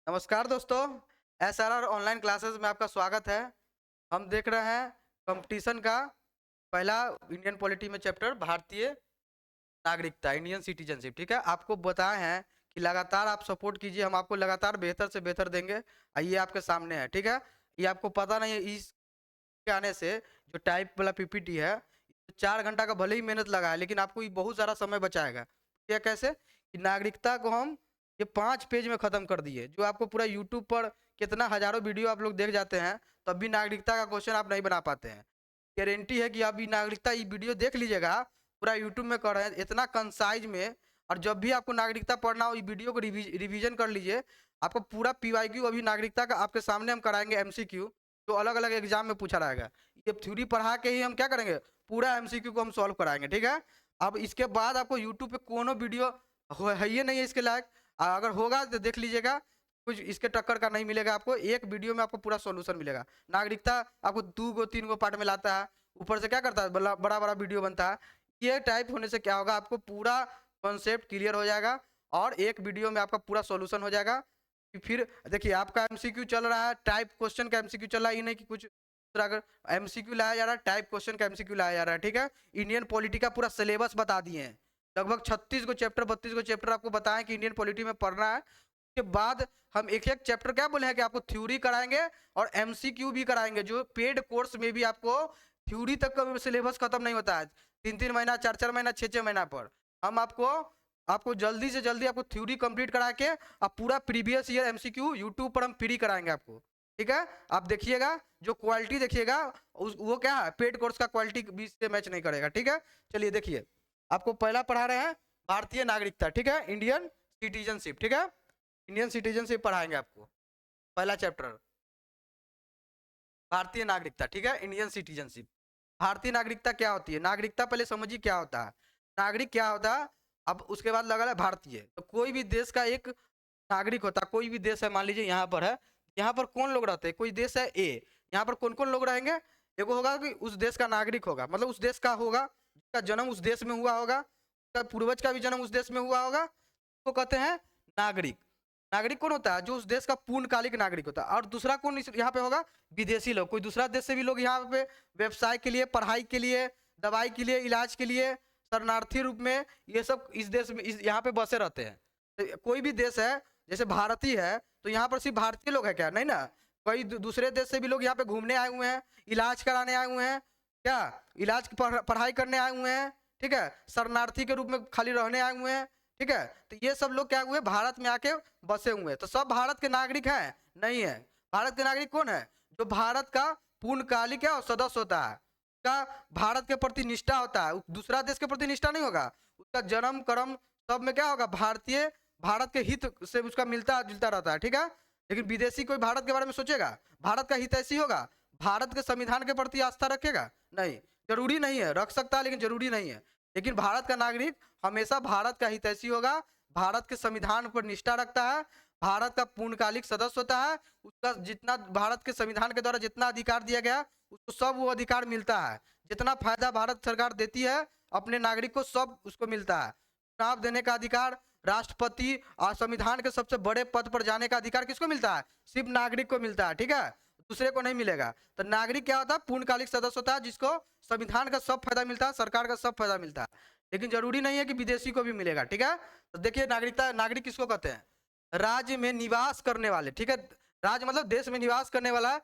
नमस्कार दोस्तों, SRR online classes में आपका स्वागत है। हम देख रहे हैं कंपटीशन का पहला इंडियन पॉलिटी में चैप्टर भारतीय नागरिकता, इंडियन सिटीजनशिप। ठीक है, आपको बताए हैं कि लगातार आप सपोर्ट कीजिए, हम आपको लगातार बेहतर से बेहतर देंगे। ये आपके सामने है। ठीक है, ये आपको पता नहीं है, इस के आने से जो टाइप वाला पीपीटी है 4 घंटा का भले ही मेहनत लगा है, लेकिन आपको ये बहुत सारा समय बचाएगा। क्या कैसे कि नागरिकता को हम ये 5 पेज में खत्म कर दिए। जो आपको पूरा यूट्यूब पर कितना हजारों वीडियो आप लोग देख जाते हैं, तब भी नागरिकता का क्वेश्चन आप नहीं बना पाते हैं। गारंटी है कि आप ये नागरिकता ये वीडियो देख लीजिएगा, पूरा यूट्यूब में कर रहे हैं इतना कंसाइज में। और जब भी आपको नागरिकता पढ़ना हो, ये वीडियो को रिवीजन कर लीजिए। आपको पूरा पीवाईक्यू अभी नागरिकता का आपके सामने हम कराएंगे, एमसीक्यू जो अलग अलग एग्जाम में पूछा रहेगा। ये थ्योरी पढ़ा के ही हम क्या करेंगे, पूरा एमसीक्यू को हम सॉल्व कराएंगे। ठीक है, अब इसके बाद आपको यूट्यूब पे कोनो वीडियो है ही नहीं है इसके लायक। अगर होगा तो देख लीजिएगा, कुछ इसके टक्कर का नहीं मिलेगा आपको। एक वीडियो में आपको पूरा सॉल्यूशन मिलेगा। नागरिकता आपको 2 3 पार्ट में लाता है, ऊपर से क्या करता है, बड़ा बड़ा वीडियो बनता है। ये टाइप होने से क्या होगा, आपको पूरा कॉन्सेप्ट क्लियर हो जाएगा और एक वीडियो में आपका पूरा सॉल्यूशन हो जाएगा। फिर देखिए, आपका एमसीक्यू चल रहा है, टाइप क्वेश्चन का एमसीक्यू चल रहा है, ये नहीं कि कुछ दूसरा अगर एमसीक्यू लाया जा रहा है, टाइप क्वेश्चन का एमसीक्यू लाया जा रहा है। ठीक है, इंडियन पॉलिटी का पूरा सिलेबस बता दिए हैं। लगभग 36 गो चैप्टर 32 गो चैप्टर आपको बताएं कि इंडियन पॉलिटी में पढ़ना है। उसके बाद हम एक एक चैप्टर क्या बोले हैं कि आपको थ्योरी कराएंगे और एमसीक्यू भी कराएंगे। जो पेड कोर्स में भी आपको थ्योरी तक का सिलेबस खत्म नहीं होता है, 3 3 महीना 4 4 महीना 6 6 महीना पर हम आपको जल्दी से जल्दी आपको थ्योरी कंप्लीट करा के अब पूरा प्रीवियस ईयर एमसीक्यू यूट्यूब पर हम फ्री कराएंगे आपको। ठीक है, आप देखिएगा, जो क्वालिटी देखिएगा वो क्या है, पेड कोर्स का क्वालिटी बीच से मैच नहीं करेगा। ठीक है, चलिए देखिए, आपको पहला पढ़ा रहे हैं भारतीय नागरिकता। ठीक है, इंडियन सिटीजनशिप। ठीक है, इंडियन सिटीजनशिप पढ़ाएंगे आपको, पहला चैप्टर भारतीय नागरिकता। ठीक है, इंडियन सिटीजनशिप। भारतीय नागरिकता क्या होती है, नागरिकता पहले समझिए क्या होता है, नागरिक क्या होता है। अब उसके बाद लगा है भारतीय, तो कोई भी देश का एक नागरिक होता है। कोई भी देश है, मान लीजिए यहाँ पर है, यहाँ पर कौन लोग रहते हैं, कोई देश है ए, यहाँ पर कौन कौन लोग रहेंगे। एगो होगा कि उस देश का नागरिक होगा, मतलब उस देश का होगा, जिसका जन्म उस देश में हुआ होगा, उसका पूर्वज का भी जन्म उस देश में हुआ होगा, उसको कहते हैं नागरिक। नागरिक कौन होता है, जो उस देश का पूर्णकालिक नागरिक होता है। और दूसरा कौन यहाँ पे होगा, विदेशी लोग, कोई दूसरा देश से भी लोग यहाँ पे व्यवसाय के लिए, पढ़ाई के लिए, दवाई के लिए, इलाज के लिए, शरणार्थी रूप में, ये सब इस देश में यहाँ पे बसे रहते हैं। तो कोई भी देश है, जैसे भारतीय है, तो यहाँ पर सिर्फ भारतीय लोग हैं क्या, नहीं ना, कई दूसरे देश से भी लोग यहाँ पे घूमने आए हुए हैं, इलाज कराने आए हुए हैं, क्या इलाज पढ़ाई करने आए हुए हैं। ठीक है, शरणार्थी के रूप में खाली रहने आए हुए हैं। ठीक है, तो ये सब लोग क्या हुए, भारत में आके बसे हुए हैं। तो सब भारत के नागरिक हैं, नहीं है। भारत के नागरिक कौन है, जो भारत का पूर्णकालिक क्या सदस्य होता है, उसका भारत के प्रति निष्ठा होता है, दूसरा देश के प्रति निष्ठा नहीं होगा। उसका जन्म कर्म सब में क्या होगा, भारतीय, भारत के हित से उसका मिलता जुलता रहता है। ठीक है, लेकिन विदेशी कोई भारत के बारे में सोचेगा, भारत का हित ऐसी होगा, भारत के संविधान के प्रति आस्था रखेगा, नहीं, जरूरी नहीं है, रख सकता है लेकिन जरूरी नहीं है। लेकिन भारत का नागरिक हमेशा भारत का हितैषी होगा, भारत के संविधान पर निष्ठा रखता है, भारत का पूर्णकालिक सदस्य होता है, उसका जितना भारत के संविधान के द्वारा जितना अधिकार दिया गया उसको सब वो अधिकार मिलता है। जितना फायदा भारत सरकार देती है अपने नागरिक को, सब उसको मिलता है। चुनाव देने का अधिकार, राष्ट्रपति और संविधान के सबसे बड़े पद पर जाने का अधिकार किसको मिलता है, सिर्फ नागरिक को मिलता है। ठीक है, दूसरे को नहीं मिलेगा। तो नागरिक क्या होता है, पूर्णकालिक सदस्य होता है, जिसको संविधान का सब फायदा मिलता है, सरकार का सब फायदा मिलता है। लेकिन जरूरी नहीं है कि विदेशी को भी मिलेगा। ठीक है, तो देखिए, नागरिकता, नागरिक किसको कहते हैं, राज्य में निवास करने वाले। ठीक है, राज्य मतलब देश में निवास करने वाला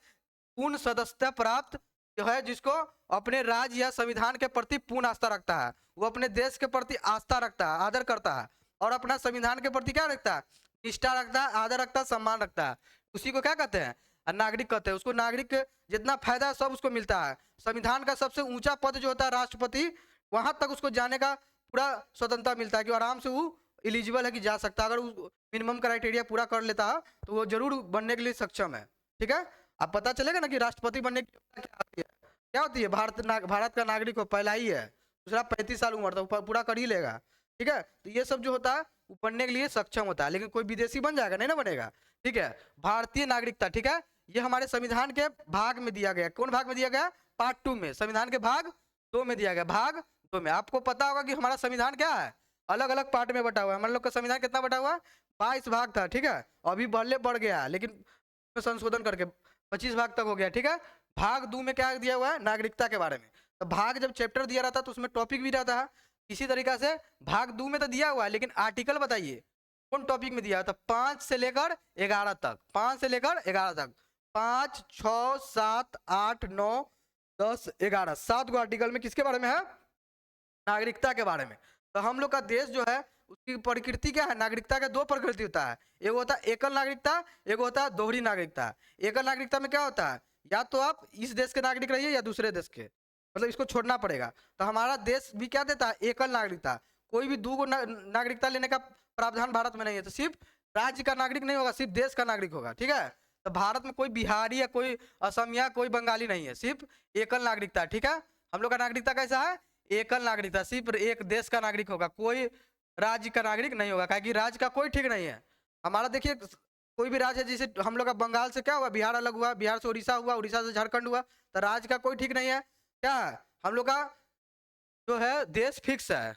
पूर्ण सदस्यता प्राप्त जो है, जिसको अपने राज्य या संविधान के प्रति पूर्ण आस्था रखता है, वो अपने देश के प्रति आस्था रखता है, आदर करता है, और अपना संविधान के प्रति क्या रखता है, निष्ठा रखता है, आदर रखता है, सम्मान रखता है। उसी को क्या कहते हैं, नागरिक कहते हैं। उसको नागरिक के जितना फायदा है सब उसको मिलता है। संविधान का सबसे ऊंचा पद जो होता है राष्ट्रपति, वहां तक उसको जाने का पूरा स्वतंत्रता मिलता है कि आराम से वो एलिजिबल है कि जा सकता है। अगर वो मिनिमम क्राइटेरिया पूरा कर लेता है तो वो जरूर बनने के लिए सक्षम है। ठीक है, अब पता चलेगा ना कि राष्ट्रपति बनने की क्या होती है। भारत का नागरिक हो, पहला ही है, दूसरा 35 साल उम्र तो पूरा कर ही लेगा। ठीक है, तो ये सब जो होता है वो बनने के लिए सक्षम होता है। लेकिन कोई विदेशी बन जाएगा, नहीं ना बनेगा। ठीक है, भारतीय नागरिकता। ठीक है, ये हमारे संविधान के भाग में दिया गया। कौन भाग में दिया गया, पार्ट 2 में, संविधान के भाग 2 में दिया गया। भाग 2 में आपको पता होगा कि हमारा संविधान क्या है, अलग अलग पार्ट में बटा हुआ है। हम लोग का संविधान कितना बटा हुआ है? 22 भाग था, ठीक है, अभी बढ़ गया, लेकिन संशोधन करके 25 भाग तक हो गया, ठीक है। भाग 2 में क्या दिया हुआ है? नागरिकता के बारे में। तो भाग जब चैप्टर दिया रहता तो उसमें टॉपिक भी रहता है। इसी तरीका से भाग 2 में तो दिया हुआ है, लेकिन आर्टिकल बताइए कौन टॉपिक में दिया है? तो 5 से लेकर 11 तक, 5 से लेकर 11 तक, 5, 6, 7, 8, 9, 10, 11, 7 गो आर्टिकल में किसके बारे में है? नागरिकता के बारे में। तो हम लोग का देश जो है उसकी प्रकृति क्या है? नागरिकता का 2 प्रकृति होता है, एक होता है एकल नागरिकता, एक होता है दोहरी नागरिकता। एकल नागरिकता में क्या होता है? या तो आप इस देश के नागरिक रहिए या दूसरे देश के, मतलब इसको छोड़ना पड़ेगा। तो हमारा देश भी क्या देता है? एकल नागरिकता। कोई भी 2 गो नागरिकता लेने का प्रावधान भारत में नहीं है। तो सिर्फ राज्य का नागरिक नहीं होगा, सिर्फ देश का नागरिक होगा, ठीक है। तो भारत में कोई बिहारी या कोई असमिया कोई बंगाली नहीं है, सिर्फ एकल नागरिकता, ठीक है। हम लोग का नागरिकता कैसा है? एकल नागरिकता, सिर्फ एक देश का नागरिक होगा, कोई राज्य का नागरिक नहीं होगा, क्योंकि राज्य का कोई ठीक नहीं है। हमारा देखिए कोई भी राज्य है, जैसे हम लोग का बंगाल से क्या हुआ? बिहार अलग हुआ, बिहार से उड़ीसा हुआ, उड़ीसा से झारखंड हुआ। तो राज्य का कोई ठीक नहीं है। क्या है हम लोग का? जो है देश फिक्स है।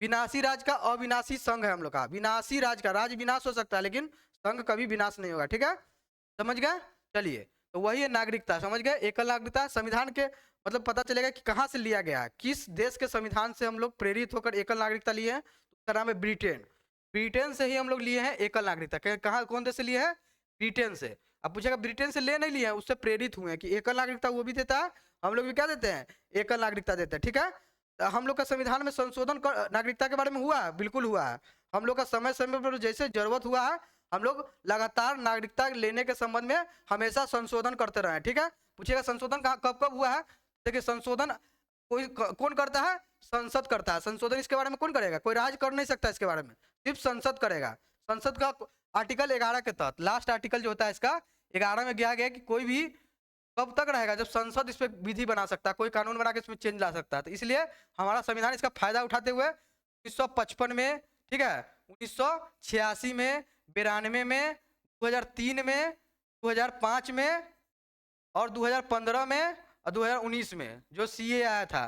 विनाशी राज्य का अविनाशी संघ है हम लोग का। विनाशी राज्य का, राज्य विनाश हो सकता है लेकिन संघ कभी विनाश नहीं होगा, ठीक है, समझ गए? चलिए, तो वही है नागरिकता, समझ गए? एकल नागरिकता संविधान के मतलब पता चलेगा कि कहाँ से लिया गया है, किस देश के संविधान से हम लोग प्रेरित होकर एकल नागरिकता लिए हैं। उसका नाम है ब्रिटेन। ब्रिटेन से ही हम लोग लिए हैं एकल नागरिकता। कहाँ कौन देश से लिए हैं? ब्रिटेन से। अब पूछेगा ब्रिटेन से ले नहीं लिए हैं, उससे प्रेरित हुए हैं कि एकल नागरिकता वो भी देता है, हम लोग भी क्या देते हैं? एकल नागरिकता देते हैं, ठीक है। तो हम लोग का संविधान में संशोधन नागरिकता के बारे में हुआ है, बिल्कुल हुआ है। हम लोग का समय समय पर जैसे जरूरत हुआ है हम लोग लगातार नागरिकता लेने के संबंध में हमेशा संशोधन करते रहे, ठीक है। पूछिएगा संशोधन कब कब हुआ है? देखिए संशोधन कौन करता है? संसद करता है संशोधन। इसके बारे में कौन करेगा? कोई राज्य कर नहीं सकता इसके बारे में, सिर्फ संसद करेगा। संसद का आर्टिकल 11 के तहत, लास्ट आर्टिकल जो होता है इसका 11 में किया गया कि कोई भी कब तक रहेगा? जब संसद इस पर विधि बना सकता है, कोई कानून बना के इसमें चेंज ला सकता है। तो इसलिए हमारा संविधान इसका फायदा उठाते हुए 1955 में, ठीक है, 1986 में, 92 में, 2003 में, 2005 में और 2015 में और 2019 में जो सीए आया था,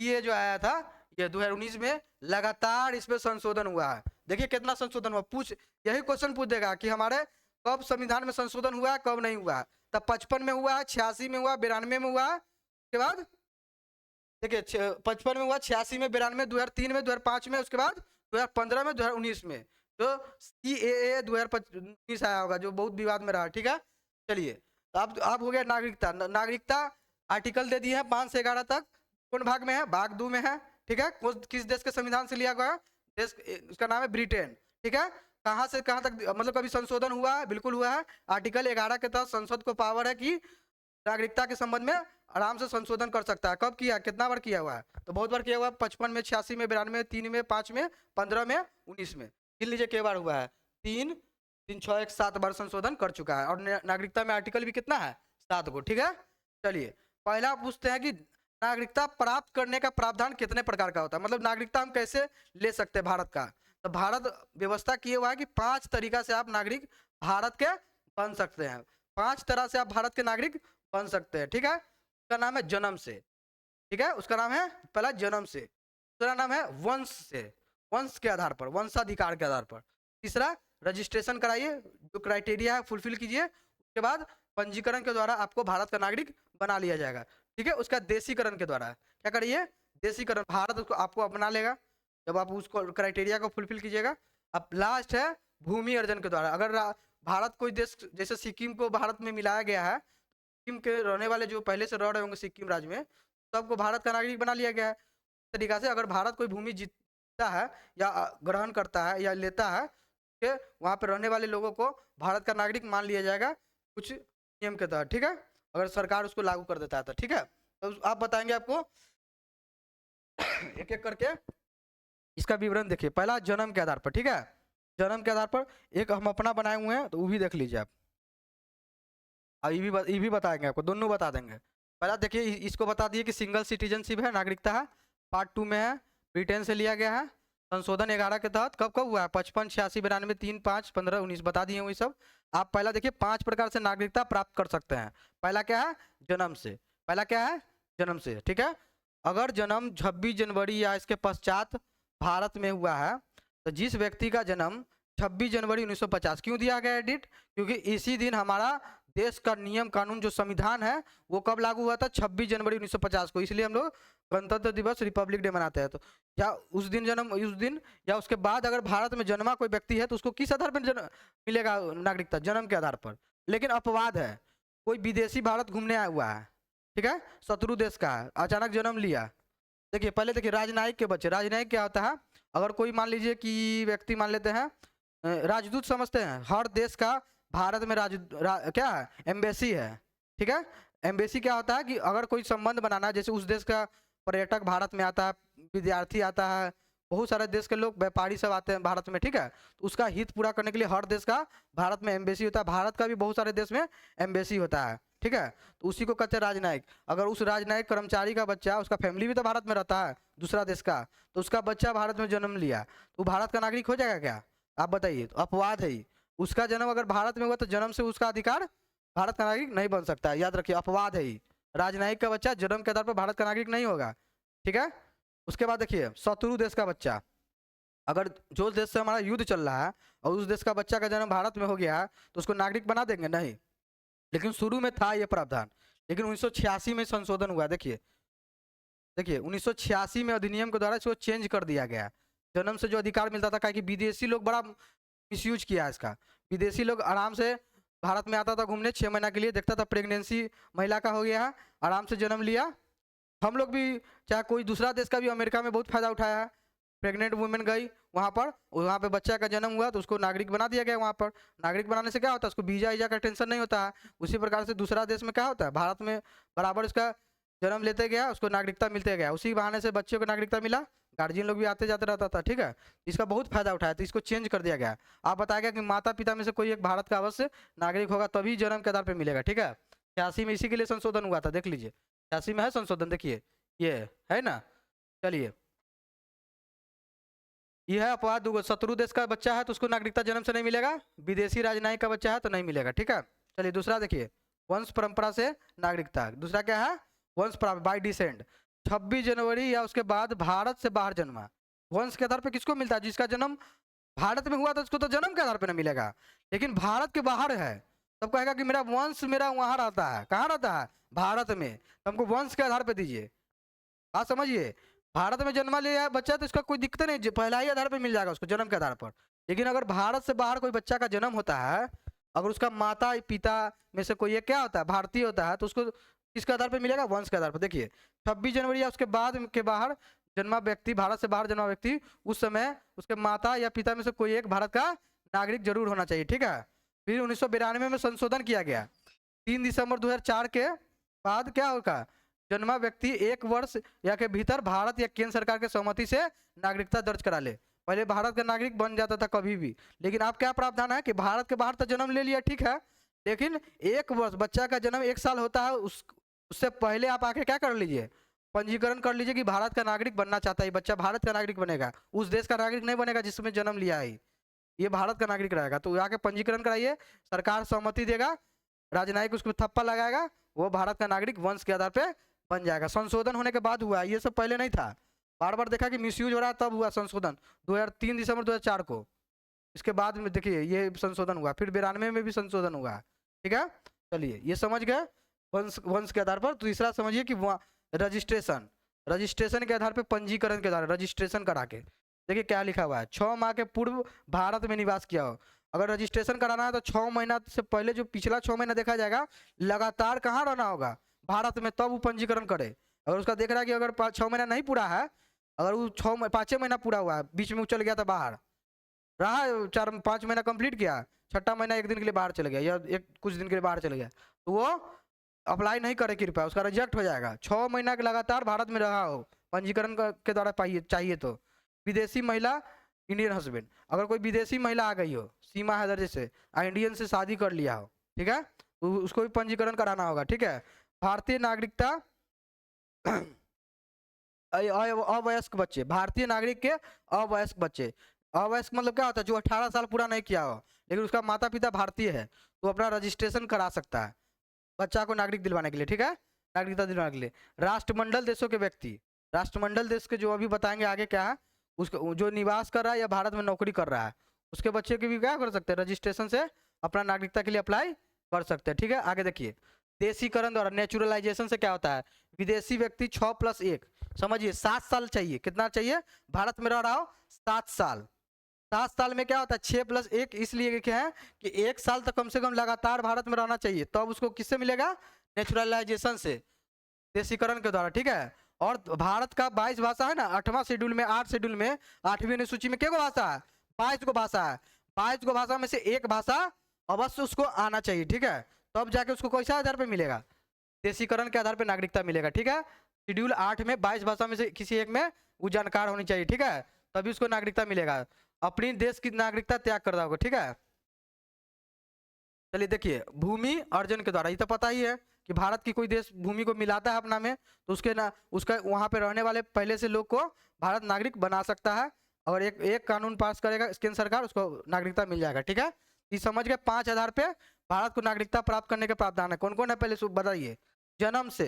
सीए जो आया था ये 2019 में लगातार इसमें संशोधन हुआ है। देखिए कितना संशोधन हुआ। यही क्वेश्चन पूछ देगा कि हमारे कब संविधान में संशोधन हुआ है, कब नहीं हुआ है। तब 55 में हुआ है, 86 में हुआ, 92 में हुआ, उसके बाद देखिए 55 में हुआ, 86 में, 92 में, 2003 में, 2005 में, उसके बाद 2015 में, 2019 में जो CAA 2019 आया होगा जो बहुत विवाद में रहा, ठीक है। चलिए, तो अब हो गया नागरिकता। नागरिकता आर्टिकल दे दिए हैं 5 से 11 तक। कौन भाग में है? भाग 2 में है, ठीक है। किस देश के संविधान से लिया गया? देश उसका नाम है ब्रिटेन, ठीक है। कहाँ से कहाँ तक मतलब कभी संशोधन हुआ है? बिल्कुल हुआ है। आर्टिकल 11 के तहत संसद को पावर है कि नागरिकता के संबंध में आराम से संशोधन कर सकता है। कब किया? कितना बार किया हुआ है? तो बहुत बार किया हुआ है। 55 में, 86 में, 92 में, 3 में, 5 में, 15 में, 19 में। गिन लीजिए कई बार हुआ है। 3, 3, 6, 1, 7 बार संशोधन कर चुका है। और नागरिकता में आर्टिकल भी कितना है? 7 गो, ठीक है। चलिए, पहला पूछते हैं कि नागरिकता प्राप्त करने का प्रावधान कितने प्रकार का होता है, मतलब नागरिकता हम कैसे ले सकते हैं भारत का। तो भारत व्यवस्था किया हुआ है कि 5 तरीका से आप नागरिक भारत के बन सकते हैं। 5 तरह से आप भारत के नागरिक बन सकते हैं, ठीक है। उसका नाम है जन्म से, ठीक है। उसका नाम है पहला जन्म से। दूसरा नाम है वंश से, वंश के आधार पर, वंशाधिकार के आधार पर। तीसरा रजिस्ट्रेशन कराइए, जो क्राइटेरिया है फुलफिल कीजिए, उसके बाद पंजीकरण के द्वारा आपको भारत का नागरिक बना लिया जाएगा, ठीक है। उसका देशीकरण के द्वारा क्या करिए? देशीकरण, भारत उसको आपको अपना लेगा जब आप उसको क्राइटेरिया को फुलफिल कीजिएगा। अब लास्ट है भूमि अर्जन के द्वारा। अगर भारत कोई देश, जैसे सिक्किम को भारत में मिलाया गया है, सिक्किम के रहने वाले जो पहले से रह रहे होंगे सिक्किम राज्य में, सबको भारत का नागरिक बना लिया गया है। इस तरीका से अगर भारत कोई भूमि जीतता है या ग्रहण करता है या लेता है, तो वहाँ पर रहने वाले लोगों को भारत का नागरिक मान लिया जाएगा कुछ नियम के तहत, ठीक है। अगर सरकार उसको लागू कर देता है तो, ठीक है। तो आप बताएंगे आपको एक एक करके इसका विवरण। देखिए पहला जन्म के आधार पर, ठीक है। जन्म के आधार पर एक हम अपना बनाए हुए हैं, तो वो भी देख लीजिए आप। ये भी बताएंगे आपको, दोनों बता देंगे। पहला देखिए इसको बता दिए कि सिंगल सिटीजनशिप है, नागरिकता है। पार्ट 2 में है, ब्रिटेन से लिया गया है। संशोधन 11 के तहत कब कब हुआ है? 55, 86, 92, 3, 5, 15, 19 बता दिए वही सब। आप पहला देखिए 5 प्रकार से नागरिकता प्राप्त कर सकते हैं। पहला क्या है? जन्म से। पहला क्या है? जन्म से, ठीक है। अगर जन्म 26 जनवरी या इसके पश्चात भारत में हुआ है, तो जिस व्यक्ति का जन्म 26 जनवरी 1950, क्यों दिया गया डेट? क्योंकि इसी दिन हमारा देश का नियम कानून जो संविधान है वो कब लागू हुआ था? 26 जनवरी 1950 को। इसलिए हम लोग गणतंत्र दिवस, रिपब्लिक डे मनाते हैं। तो या उस दिन जन्म, उस दिन या उसके बाद अगर भारत में जन्मा कोई व्यक्ति है तो उसको किस आधार पर मिलेगा नागरिकता? जन्म के आधार पर। लेकिन अपवाद है, कोई विदेशी भारत घूमने आया हुआ है, ठीक है, शत्रु देश का है, अचानक जन्म लिया। देखिए पहले देखिए राजनयिक के बच्चे, राजनयिक क्या होता है? अगर कोई मान लीजिए कि व्यक्ति मान लेते हैं राजदूत समझते हैं, हर देश का भारत में क्या है? एम्बेसी है, ठीक है। एम्बेसी क्या होता है कि अगर कोई संबंध बनाना है, जैसे उस देश का पर्यटक भारत में आता है, विद्यार्थी आता है, बहुत सारे देश के लोग, व्यापारी सब आते हैं भारत में, ठीक है, तो उसका हित पूरा करने के लिए हर देश का भारत में एम्बेसी होता है। भारत का भी बहुत सारे देश में एम्बेसी होता है, ठीक है, तो उसी को कहते हैं राजनयिक। अगर उस राजनयिक कर्मचारी का बच्चा, उसका फैमिली भी तो भारत में रहता है दूसरा देश का, तो उसका बच्चा भारत में जन्म लिया, तो भारत का नागरिक हो जाएगा क्या? आप बताइए। तो अपवाद है ही, उसका जन्म अगर भारत में हुआ तो जन्म से उसका अधिकार भारत का नागरिक नहीं बन सकता है, याद रखिए, अपवाद है ही। राजनयिक का बच्चा जन्म के आधार पर भारत का नागरिक नहीं होगा, ठीक है। उसके बाद देखिए शत्रु देश का बच्चा, अगर जो देश से हमारा युद्ध चल रहा है और उस देश का बच्चा का जन्म भारत में हो गया है तो उसको नागरिक बना देंगे? नहीं। लेकिन शुरू में था ये प्रावधान, लेकिन 1986 में संशोधन हुआ। देखिए देखिए 1986 में अधिनियम के द्वारा इसको चेंज कर दिया गया। जन्म से जो अधिकार मिलता था, कि विदेशी लोग बड़ा मिसयूज किया इसका। विदेशी लोग आराम से भारत में आता था घूमने, 6 महीना के लिए, देखता था प्रेगनेंसी महिला का हो गया है, आराम से जन्म लिया। हम लोग भी, चाहे कोई दूसरा देश का भी, अमेरिका में बहुत फायदा उठाया है। प्रेग्नेंट वुमेन गई वहाँ पे बच्चा का जन्म हुआ तो उसको नागरिक बना दिया गया। वहाँ पर नागरिक बनाने से क्या होता है? उसको वीजा वीजा का टेंशन नहीं होता है। उसी प्रकार से दूसरा देश में क्या होता है? भारत में बराबर उसका जन्म लेते गया, उसको नागरिकता मिलते गया, उसी बहाने से बच्चों को नागरिकता मिला। गार्जियन लोग भी आते जाते रहता था, ठीक है। इसका बहुत फायदा उठाया, तो इसको चेंज कर दिया गया। आप बताया कि माता पिता में से कोई एक भारत का अवश्य नागरिक होगा, तभी जन्म के आधार पर मिलेगा, ठीक है। 86 में इसी के लिए संशोधन हुआ था, देख लीजिए 86 में है संशोधन, देखिए ये है ना। चलिए, यह है अपवाद। दूगो, शत्रु देश का बच्चा है तो उसको नागरिकता जन्म से नहीं मिलेगा, विदेशी राजनयिक का बच्चा है तो नहीं मिलेगा, ठीक है। चलिए दूसरा देखिए, वंश परंपरा से नागरिकता। दूसरा क्या है? वंश परंपरा, बाय डिसेंट। 26 जनवरी या उसके बाद भारत से बाहर जन्मा, वंश के आधार पर किसको मिलता है? जिसका जन्म भारत में हुआ तो उसको तो जन्म के आधार पर नहीं मिलेगा, लेकिन भारत के बाहर है तब कहेगा कि मेरा वंश मेरा वहां रहता है। कहाँ रहता है? भारत में, तो हमको वंश के आधार पर दीजिए। बात समझिए, भारत में जन्मा लिया बच्चा तो इसका कोई दिक्कत नहीं, पहला ही आधार पर मिल जाएगा उसको, जन्म के आधार पर। लेकिन अगर भारत से बाहर कोई बच्चा का जन्म होता है, अगर उसका माता पिता में से कोई एक क्या होता है? भारतीय होता है, तो उसको किसके आधार पर मिलेगा? वंश के आधार पर। देखिए 26 जनवरी या उसके बाद के बाहर जन्मा व्यक्ति, भारत से बाहर जन्मा व्यक्ति, उस समय उसके माता या पिता में से कोई एक भारत का नागरिक जरूर होना चाहिए, ठीक है। फिर 1992 में संशोधन किया गया। 3 दिसंबर 2004 के बाद क्या होगा? जन्मा व्यक्ति 1 वर्ष या के भीतर भारत या केंद्र सरकार के सहमति से नागरिकता दर्ज करा ले। पहले भारत का नागरिक बन जाता था कभी भी, लेकिन अब क्या प्रावधान है कि भारत के बाहर तो जन्म ले लिया, ठीक है, लेकिन 1 वर्ष, बच्चा का जन्म 1 साल होता है, उससे पहले आप आके क्या कर लीजिए? पंजीकरण कर लीजिए कि भारत का नागरिक बनना चाहता है बच्चा, भारत का नागरिक बनेगा, उस देश का नागरिक नहीं बनेगा जिसमें जन्म लिया है, ये भारत का नागरिक रहेगा। तो आके पंजीकरण कराइए, सरकार सहमति देगा, राजनयिक उसको थप्पा लगाएगा, वो भारत का नागरिक वंश के आधार पे बन जाएगा। संशोधन होने के बाद हुआ, ये सब पहले नहीं था। बार बार देखा कि मिसयूज हो रहा है, तब हुआ संशोधन 2003 दिसंबर 2004 को। इसके बाद में देखिए ये संशोधन हुआ, फिर 92 में भी संशोधन हुआ, ठीक है। चलिए ये समझ गए वंश के आधार पर। तीसरा समझिए कि रजिस्ट्रेशन, रजिस्ट्रेशन के आधार पर, पंजीकरण के आधार, रजिस्ट्रेशन करा के। देखिए क्या लिखा हुआ है, 6 माह के पूर्व भारत में निवास किया हो। अगर रजिस्ट्रेशन कराना है तो 6 महीना से पहले जो पिछला 6 महीना देखा जाएगा, लगातार कहाँ रहना होगा? भारत में, तब वो पंजीकरण करे। अगर उसका देख रहा है कि अगर 6 महीना नहीं पूरा है, अगर वो 5 महीना पूरा हुआ है, बीच में वो चल गया था बाहर, रहा 4-5 महीना कंप्लीट किया, 6ठा महीना 1 दिन के लिए बाहर चले गया या कुछ दिन के लिए बाहर चले गया, तो वो अप्लाई नहीं करे कृपया, उसका रिजेक्ट हो जाएगा। 6 महीना के लगातार भारत में रहा हो, पंजीकरण के द्वारा चाहिए तो। विदेशी महिला, इंडियन हस्बैंड, अगर कोई विदेशी महिला आ गई हो, सीमा हैदर जैसे, इंडियन से शादी कर लिया हो, ठीक है, तो उसको भी पंजीकरण कराना होगा, ठीक है। भारतीय नागरिकता अवयस्क बच्चे, भारतीय नागरिक के अवयस्क बच्चे, अवयस्क मतलब क्या होता है? जो 18 साल पूरा नहीं किया हो लेकिन उसका माता पिता भारतीय है, तो अपना रजिस्ट्रेशन करा सकता है बच्चा को नागरिक दिलवाने के लिए, ठीक है, नागरिकता दिलवाने के लिए। राष्ट्रमंडल देशों के व्यक्ति, राष्ट्रमंडल देश के जो अभी बताएंगे आगे क्या है, उसको जो निवास कर रहा है या भारत में नौकरी कर रहा है उसके बच्चे की भी क्या कर सकते हैं, रजिस्ट्रेशन से अपना नागरिकता के लिए अप्लाई कर सकते हैं। ठीक है, आगे देखिए, देशीकरण द्वारा नेचुरलाइजेशन से क्या होता है, विदेशी व्यक्ति 6+1, समझिए 7 साल चाहिए, कितना चाहिए, भारत में रह रहा हो 7 साल, 7 साल में क्या होता है 6+1, इसलिए क्या है कि 1 साल तक कम से कम लगातार भारत में रहना चाहिए, तब उसको किससे मिलेगा, नेचुरलाइजेशन से, देशीकरण के द्वारा। ठीक है, और भारत का 22 भाषा है ना, 8वां शेड्यूल में, 8 शेड्यूल में 8वीं अनुसूची में क्या को भाषा है, 22 को भाषा है, 22 को भाषा में से एक भाषा अवश्य उसको आना चाहिए। ठीक है, तब जाके उसको कैसा आधार पे मिलेगा, देशीकरण के आधार पे नागरिकता मिलेगा। ठीक है, शेड्यूल 8 में 22 भाषा में से किसी एक में वो जानकार होनी चाहिए। ठीक है, तभी उसको नागरिकता मिलेगा, अपनी देश की नागरिकता त्याग कर होगा। ठीक है, चलिए देखिए, भूमि अर्जन के द्वारा, ये तो पता ही है कि भारत की कोई देश भूमि को मिलाता है अपना में तो उसके ना उसका वहाँ पे रहने वाले पहले से लोग को भारत नागरिक बना सकता है, और एक एक कानून पास करेगा केंद्र सरकार, उसको नागरिकता मिल जाएगा। ठीक है, ये समझ गए, 5 आधार पे भारत को नागरिकता प्राप्त करने के प्रावधान है। कौन कौन है पहले बताइए, जन्म से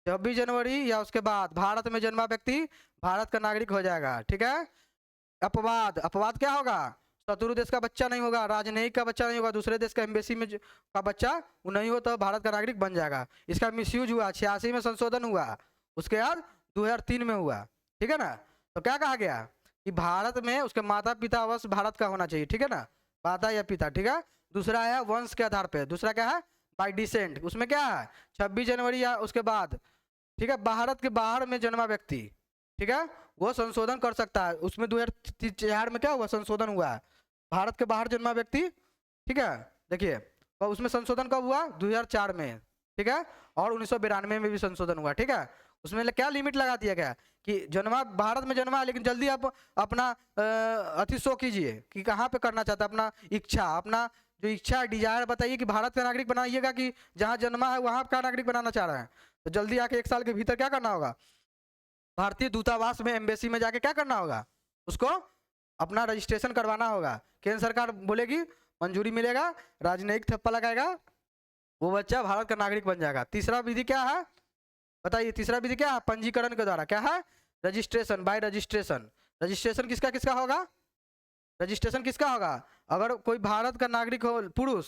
26 जनवरी या उसके बाद भारत में जन्मा व्यक्ति भारत का नागरिक हो जाएगा। ठीक है, अपवाद, अपवाद क्या होगा, शत्रु देश का बच्चा नहीं होगा, राजनयिक का बच्चा नहीं होगा, दूसरे देश का एम्बेसी में का बच्चा वो नहीं हो तो भारत का नागरिक बन जाएगा। इसका मिसयूज हुआ, 86 में संशोधन हुआ, उसके बाद 2003 में हुआ। ठीक है ना, तो क्या कहा गया कि भारत में उसके माता पिता अवश्य भारत का होना चाहिए। ठीक है ना, माता या पिता। ठीक है, दूसरा है वंश के आधार पर, दूसरा क्या है बाई डिसेंट, उसमें क्या है 26 जनवरी या उसके बाद। ठीक है, भारत के बाहर में जन्मा व्यक्ति, ठीक है, वो संशोधन कर सकता है, उसमें 2004 में क्या हुआ, संशोधन हुआ है, भारत के बाहर जन्मा व्यक्ति। ठीक है, देखिए तो उसमें संशोधन कब हुआ, 2004 में। ठीक है, और 1992 में भी संशोधन हुआ। ठीक है, उसमें क्या लिमिट लगा दिया गया कि जन्मा भारत में जन्मा है, लेकिन जल्दी आप अपना अति शो कीजिए कि कहाँ पे करना चाहता है, अपना इच्छा, अपना जो इच्छा डिजायर बताइए कि भारत का नागरिक बनाइएगा कि जहाँ जन्मा है वहाँ का नागरिक बनाना चाह रहे हैं, तो जल्दी आके 1 साल के भीतर क्या करना होगा, भारतीय दूतावास में एम्बेसी में जाके क्या करना होगा, उसको अपना रजिस्ट्रेशन करवाना होगा। केंद्र सरकार बोलेगी मंजूरी मिलेगा, राजनयिक थप्पा लगाएगा, वो बच्चा भारत का नागरिक बन जाएगा। तीसरा विधि क्या है बताइए, तीसरा विधि क्या है, पंजीकरण के द्वारा, क्या है, रजिस्ट्रेशन, बाय रजिस्ट्रेशन। रजिस्ट्रेशन किसका किसका होगा, रजिस्ट्रेशन किसका होगा, अगर कोई भारत का नागरिक हो पुरुष,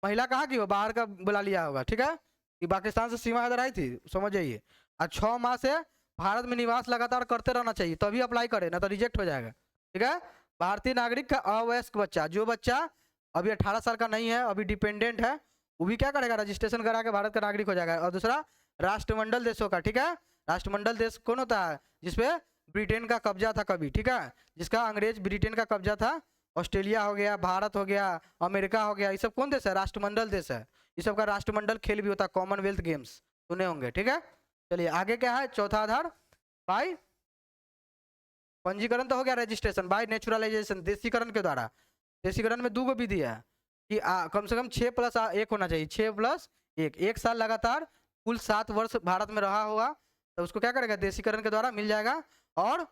महिला कहाँ की हो, बाहर का बुला लिया होगा। ठीक है, कि पाकिस्तान से सीमा इधर आई थी, समझ जाइए, और 6 माह से भारत में निवास लगातार करते रहना चाहिए तभी अप्लाई करे, ना तो रिजेक्ट हो जाएगा। ठीक है, भारतीय नागरिक का अवयस्क बच्चा, जो बच्चा अभी 18 साल का नहीं है, अभी डिपेंडेंट है, वो भी क्या करेगा, रजिस्ट्रेशन करा के भारत का नागरिक हो जाएगा। और दूसरा राष्ट्रमंडल देशों का, ठीक है, राष्ट्रमंडल देश कौन होता है, जिसपे ब्रिटेन का कब्जा था कभी, ठीक है, जिसका अंग्रेज ब्रिटेन का कब्जा था, ऑस्ट्रेलिया हो गया, भारत हो गया, अमेरिका हो गया, ये सब कौन देश है, राष्ट्रमंडल देश है। ये सब का राष्ट्रमंडल खेल भी होता है, कॉमनवेल्थ गेम्स सुने होंगे। ठीक है, चलिए आगे क्या है, चौथा आधार बाय पंजीकरण तो हो गया, रजिस्ट्रेशन बाय नेचुरलाइजेशन, देशीकरण के द्वारा। देशीकरण में 2 विधि है कि कम से कम 6+1 होना चाहिए, 6+1, 1 साल लगातार कुल 7 वर्ष भारत में रहा होगा तो उसको क्या करेगा, देशीकरण के द्वारा मिल जाएगा, और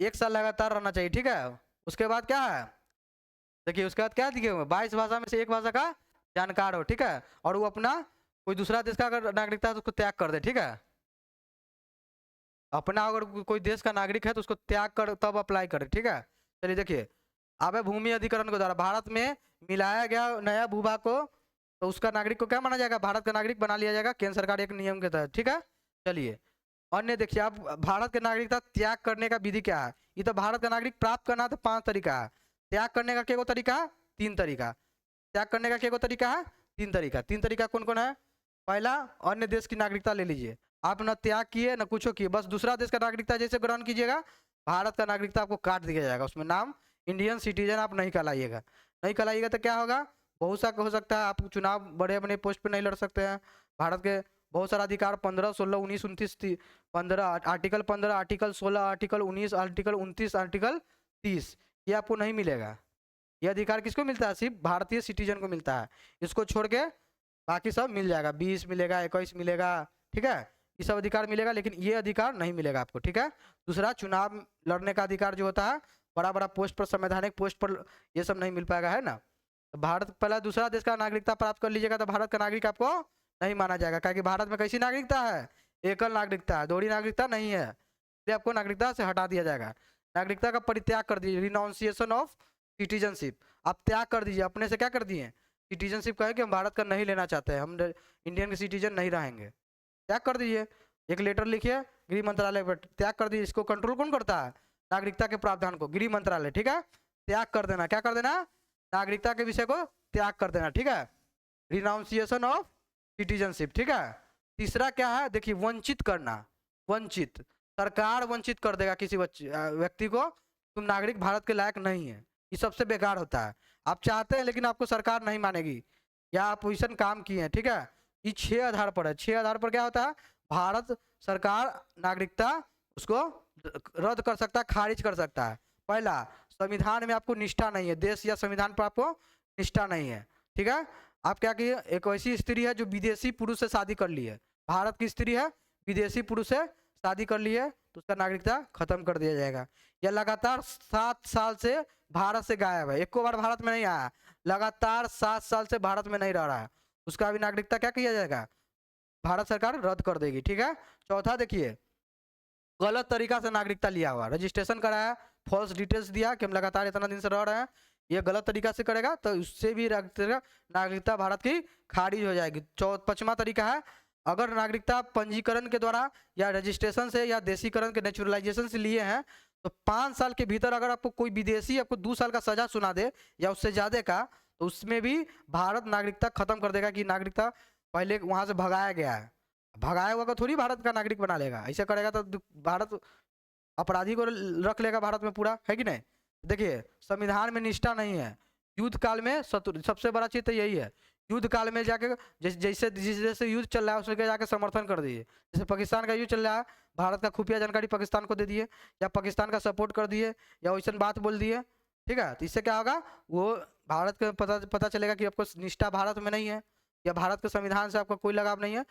1 साल लगातार रहना चाहिए। ठीक है, उसके बाद क्या है, देखिए उसके बाद क्या दिखे हुए, 22 भाषा में से एक भाषा का जानकार हो। ठीक है, और वो अपना कोई दूसरा देश का अगर नागरिकता है तो उसको त्याग कर दे। ठीक है, अपना अगर कोई देश का नागरिक है तो उसको त्याग कर तब अप्लाई करे। ठीक है, चलिए देखिए, अब है भूमि अधिकरण के द्वारा, भारत में मिलाया गया नया भूभाग को तो उसका नागरिक को क्या माना जाएगा, भारत का नागरिक बना लिया जाएगा केंद्र सरकार एक नियम के तहत। ठीक है, चलिए अन्य देखिए, अब भारत के नागरिकता त्याग करने का विधि क्या है, ये तो भारत का नागरिक प्राप्त करना तो 5 तरीका है, त्याग करने का क्या तरीका है, 3 तरीका, त्याग करने का क्या तरीका है, 3 तरीका। 3 तरीका कौन कौन है, पहला अन्य देश की नागरिकता ले लीजिए, आप न त्याग किए न कुछ किए, बस दूसरा देश का नागरिकता जैसे ग्रहण कीजिएगा, भारत का नागरिकता आपको काट दिया जाएगा, उसमें नाम इंडियन सिटीजन आप नहीं कहलाइएगा। नहीं कहलाइएगा तो क्या होगा, बहुत सा हो सकता है आप चुनाव बड़े बड़े पोस्ट पे नहीं लड़ सकते हैं, भारत के बहुत सारा अधिकार 15, 16, 19, 29, 15, article 15, article 16, article 19, article 29, article 30, ये आपको नहीं मिलेगा। ये अधिकार किसको मिलता है, सिर्फ भारतीय सिटीजन को मिलता है, इसको छोड़ के बाकी सब मिल जाएगा, 20 मिलेगा, 21 मिलेगा। ठीक है, ये सब अधिकार मिलेगा, लेकिन ये अधिकार नहीं मिलेगा आपको। ठीक है, दूसरा चुनाव लड़ने का अधिकार जो होता है, बड़ा बड़ा पोस्ट पर, संवैधानिक पोस्ट पर, ये सब नहीं मिल पाएगा, है ना। तो भारत पहला दूसरा देश का नागरिकता प्राप्त कर लीजिएगा तो भारत का नागरिक आपको नहीं माना जाएगा, क्योंकि भारत में कैसी नागरिकता है, एकल नागरिकता है, दोहरी नागरिकता नहीं है, इसलिए आपको नागरिकता से हटा दिया जाएगा। नागरिकता का परित्याग कर दीजिए, रिनाउंसिएशन ऑफ सिटीजनशिप। आप त्याग कर दीजिए, अपने से क्या कर दिए, सिटीजनशिप कहे कि हम भारत का नहीं लेना चाहते हैं, हम इंडियन के सिटीजन नहीं रहेंगे, त्याग कर दीजिए। एक लेटर लिखिए गृह मंत्रालय पर, त्याग कर दीजिए। इसको कंट्रोल कौन करता है, नागरिकता के प्रावधान को गृह मंत्रालय, ठीक है। त्याग कर देना, क्या कर देना, नागरिकता के विषय को त्याग कर देना, ठीक है, रिनाउंसिएशन ऑफ सिटीजनशिप, ठीक है। तीसरा क्या है, देखिए वंचित करना, वंचित, सरकार वंचित कर देगा किसी व्यक्ति को, तुम नागरिक भारत के लायक नहीं है, ये सबसे बेकार होता है। आप चाहते हैं लेकिन आपको सरकार नहीं मानेगी, या आप वैसा काम किए हैं, ठीक है। ये 6 आधार पर है, 6 आधार पर क्या होता है, भारत सरकार नागरिकता उसको रद्द कर सकता है, खारिज कर सकता है। पहला, संविधान में आपको निष्ठा नहीं है, देश या संविधान पर आपको निष्ठा नहीं है, ठीक है। आप क्या किए, एक ऐसी स्त्री है जो विदेशी पुरुष से शादी कर ली है, भारत की स्त्री है, विदेशी पुरुष से शादी कर ली है, तो उसका नागरिकता खत्म कर दिया जाएगा। या लगातार 7 साल से भारत से गायब है, एको बार भारत में नहीं आया, लगातार 7 साल से भारत में नहीं रह रहा है, उसका भी नागरिकता क्या किया जाएगा, भारत सरकार रद्द कर देगी, ठीक है। चौथा देखिए, गलत तरीका से नागरिकता लिया हुआ, रजिस्ट्रेशन कराया, फॉल्स डिटेल्स दिया कि हम लगातार इतना दिन से रह रहे हैं, ये गलत तरीका से करेगा तो उससे भी नागरिकता भारत की खारिज हो जाएगी। 5वां तरीका है, अगर नागरिकता पंजीकरण के द्वारा या रजिस्ट्रेशन से या देशीकरण के नेचुरलाइजेशन से लिए हैं, तो 5 साल के भीतर अगर आपको कोई विदेशी आपको 2 साल का सजा सुना दे या उससे ज्यादा का, तो उसमें भी भारत नागरिकता खत्म कर देगा कि नागरिकता पहले वहां से भगाया गया है, भगाया हुआ को थोड़ी भारत का नागरिक बना लेगा, ऐसा करेगा तो भारत अपराधी को रख लेगा भारत में पूरा, है कि नहीं। देखिए संविधान में निष्ठा नहीं है, युद्ध काल में शत्रु, सबसे बड़ा चीज तो यही है, युद्ध काल में जाके जैसे जैसे युद्ध चल रहा है उसके जाके समर्थन कर दिए, जैसे पाकिस्तान का युद्ध चल रहा है, भारत का खुफिया जानकारी पाकिस्तान को दे दिए, या पाकिस्तान का सपोर्ट कर दिए, या वैसा बात बोल दिए, ठीक है। तो इससे क्या होगा, वो भारत को पता चलेगा कि आपको निष्ठा भारत में नहीं है, या भारत के संविधान से आपका कोई लगाव नहीं है,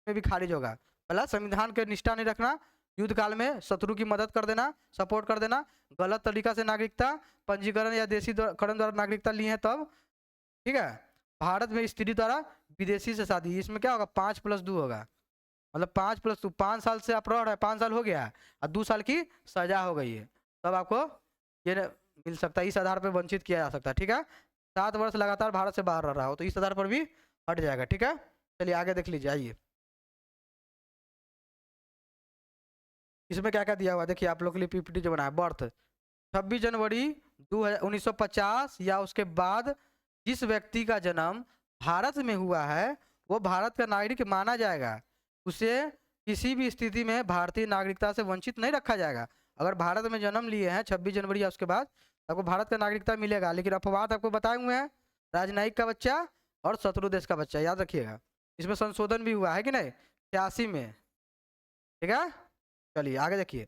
में भी खारिज होगा। पहला, संविधान के निष्ठा नहीं रखना, युद्ध काल में शत्रु की मदद कर देना, सपोर्ट कर देना, गलत तरीका से नागरिकता पंजीकरण या देशीकरण द्वारा नागरिकता ली है तब, ठीक है। भारत में स्त्री द्वारा विदेशी से शादी, इसमें क्या होगा, 5+2 होगा, मतलब 5+2, 5 साल से आप रह रहे हैं, 5 साल हो गया और 2 साल की सजा हो गई है, तब आपको ये मिल सकता है, इस आधार पर वंचित किया जा सकता है, ठीक है। 7 वर्ष लगातार भारत से बाहर रह रहा हो तो इस आधार पर भी हट जाएगा, ठीक है। चलिए आगे देख लीजिए, आइए इसमें क्या क्या दिया हुआ, देखिए आप लोग के लिए पीपीटी जो बनाया, बर्थ 26 जनवरी 1950 या उसके बाद जिस व्यक्ति का जन्म भारत में हुआ है वो भारत का नागरिक माना जाएगा, उसे किसी भी स्थिति में भारतीय नागरिकता से वंचित नहीं रखा जाएगा। अगर भारत में जन्म लिए हैं 26 जनवरी या उसके बाद, आपको भारत का नागरिकता मिलेगा, लेकिन अपवाद आपको बताए हुए हैं, राजनयिक का बच्चा और शत्रु देश का बच्चा, याद रखिएगा। इसमें संशोधन भी हुआ है कि नहीं, 86 में, ठीक है। चलिए आगे देखिए,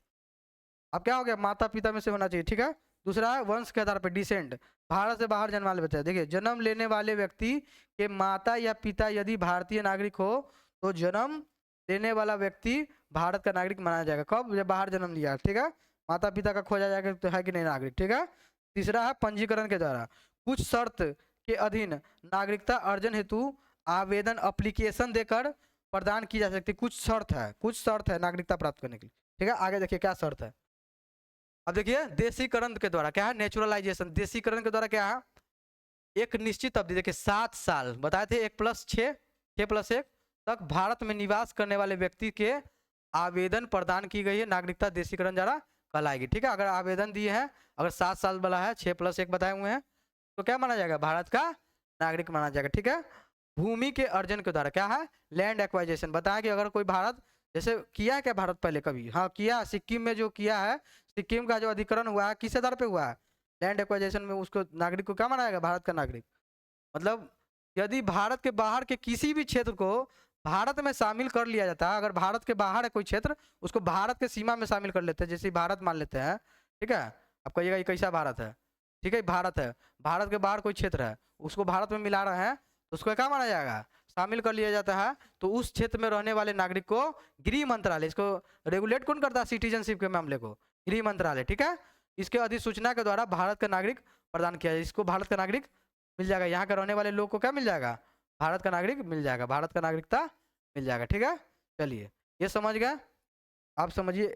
अब क्या हो गया, माता पिता में से होना चाहिए, ठीक है। दूसरा है वंश के आधार पर डिसेंट, भारत से बाहर जन्म वाले बच्चे, देखिए जन्म लेने वाले व्यक्ति के माता या पिता यदि भारतीय नागरिक हो तो जन्म लेने वाला व्यक्ति भारत का नागरिक माना जाएगा, कब, जब बाहर जन्म लिया, ठीक है। माता पिता का खोजा जाएगा तो है कि नहीं नागरिक, ठीक है। तीसरा है पंजीकरण के द्वारा, कुछ शर्त के अधीन नागरिकता अर्जन हेतु आवेदन अप्लीकेशन देकर प्रदान की जा सकती है, कुछ शर्त है, कुछ शर्त है नागरिकता प्राप्त करने के लिए, ठीक है। आगे देखिए क्या शर्त है, अब देखिए देशीकरण के द्वारा क्या है, नेचुरलाइजेशन, देशीकरण के द्वारा क्या है, एक निश्चित अवधि, देखिए 7 साल बताए थे, 1+6, 6+1 तक भारत में निवास करने वाले व्यक्ति के आवेदन प्रदान की गई है, नागरिकता देशीकरण द्वारा कहलाएगी, ठीक है। अगर आवेदन दिए हैं, अगर 7 साल वाला है, 6+1 बताए हुए हैं, तो क्या माना जाएगा, भारत का नागरिक माना जाएगा, ठीक है। भूमि के अर्जन के द्वारा क्या है, लैंड एक्वाइजेशन, बताया कि अगर कोई भारत जैसे किया है क्या भारत पहले कभी, हाँ किया, सिक्किम में जो किया है, सिक्किम का जो अधिकरण हुआ है किस आधार पे हुआ है, लैंड एक्वाइजेशन में, उसको नागरिक को क्या माना जाएगा, भारत का नागरिक। मतलब यदि भारत के बाहर के किसी भी क्षेत्र को भारत में शामिल कर लिया जाता है, अगर भारत के बाहर है कोई क्षेत्र, उसको भारत के सीमा में शामिल कर लेते हैं, जैसे भारत मान लेते हैं, ठीक है। आप कहिएगा ये कैसा भारत है, ठीक है, भारत है, भारत के बाहर कोई क्षेत्र है उसको भारत में मिला रहे हैं, तो उसको क्या माना जाएगा, शामिल कर लिया जाता है, तो उस क्षेत्र में रहने वाले नागरिक को गृह मंत्रालय, इसको रेगुलेट कौन करता है, सिटीजनशिप के मामले को गृह मंत्रालय, ठीक है। इसके अधिसूचना के द्वारा भारत का नागरिक प्रदान किया जाए, इसको भारत का नागरिक मिल जाएगा, यहाँ के रहने वाले लोग को क्या मिल जाएगा, भारत का नागरिक मिल जाएगा, भारत का नागरिकता मिल जाएगा, ठीक है। चलिए ये समझ गए, आप समझिए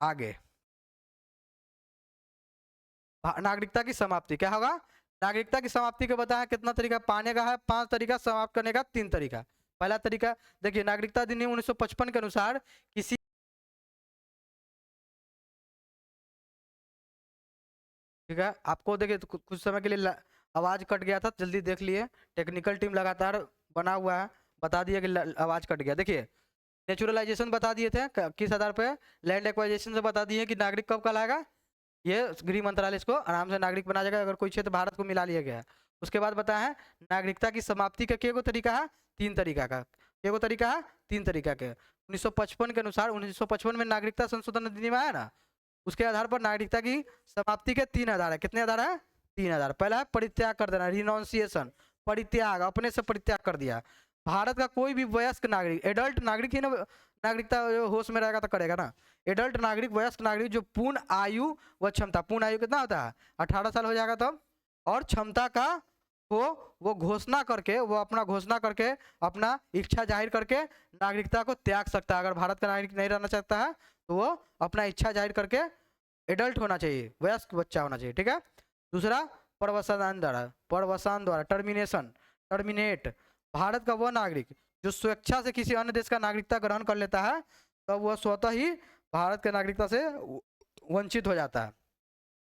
आगे। नागरिकता की समाप्ति क्या होगा, नागरिकता की समाप्ति को बताया कितना तरीका पाने का है, 5 तरीका, समाप्त करने का 3 तरीका। पहला तरीका देखिए, नागरिकता अधिनियम 1955 के अनुसार किसी ठीक है, आपको देखिए तो कुछ समय के लिए आवाज कट गया था, जल्दी देख लिए, टेक्निकल टीम लगातार बना हुआ है, बता दिया कि आवाज कट गया। देखिए नेचुरलाइजेशन बता दिए थे किस आधार पे, लैंड एक्वाइजेशन से बता दिए कि नागरिक कब कहलाएगा, ये गृह मंत्रालय इसको आराम से नागरिक बना जाएगा अगर कोई क्षेत्र भारत को मिला लिया गया है। उसके बाद बताया है नागरिकता की समाप्ति का क्या तरीका है, 3 तरीका का, क्या तरीका है, 3 तरीका के। 1955 के अनुसार 1955 में नागरिकता संशोधन अधिनियम आया ना, उसके आधार पर नागरिकता की समाप्ति के 3 आधार है। कितने आधार है, 3 आधार। पहला है परित्याग कर देना, रिनाउंसिएशन, परित्याग, अपने से परित्याग कर दिया। भारत का कोई भी वयस्क नागरिक, एडल्ट नागरिक ही ना नागरिकता होश में रहेगा तो करेगा ना, एडल्ट नागरिक, वयस्क नागरिक जो पूर्ण आयु व क्षमता, पूर्ण आयु कितना होता है 18 साल हो जाएगा तब, और क्षमता का हो वो घोषणा करके, वो अपना घोषणा करके अपना इच्छा जाहिर करके नागरिकता को त्याग सकता है। अगर भारत का नागरिक नहीं रहना चाहता है तो वो अपना इच्छा जाहिर करके, एडल्ट होना चाहिए, वयस्क बच्चा होना चाहिए, ठीक है। दूसरा प्रवसान द्वारा, प्रवसान द्वारा टर्मिनेशन, टर्मिनेट, भारत का वह नागरिक जो स्वेच्छा से किसी अन्य देश का नागरिकता ग्रहण कर लेता है तब वह स्वतः ही भारत के नागरिकता से वंचित हो जाता है।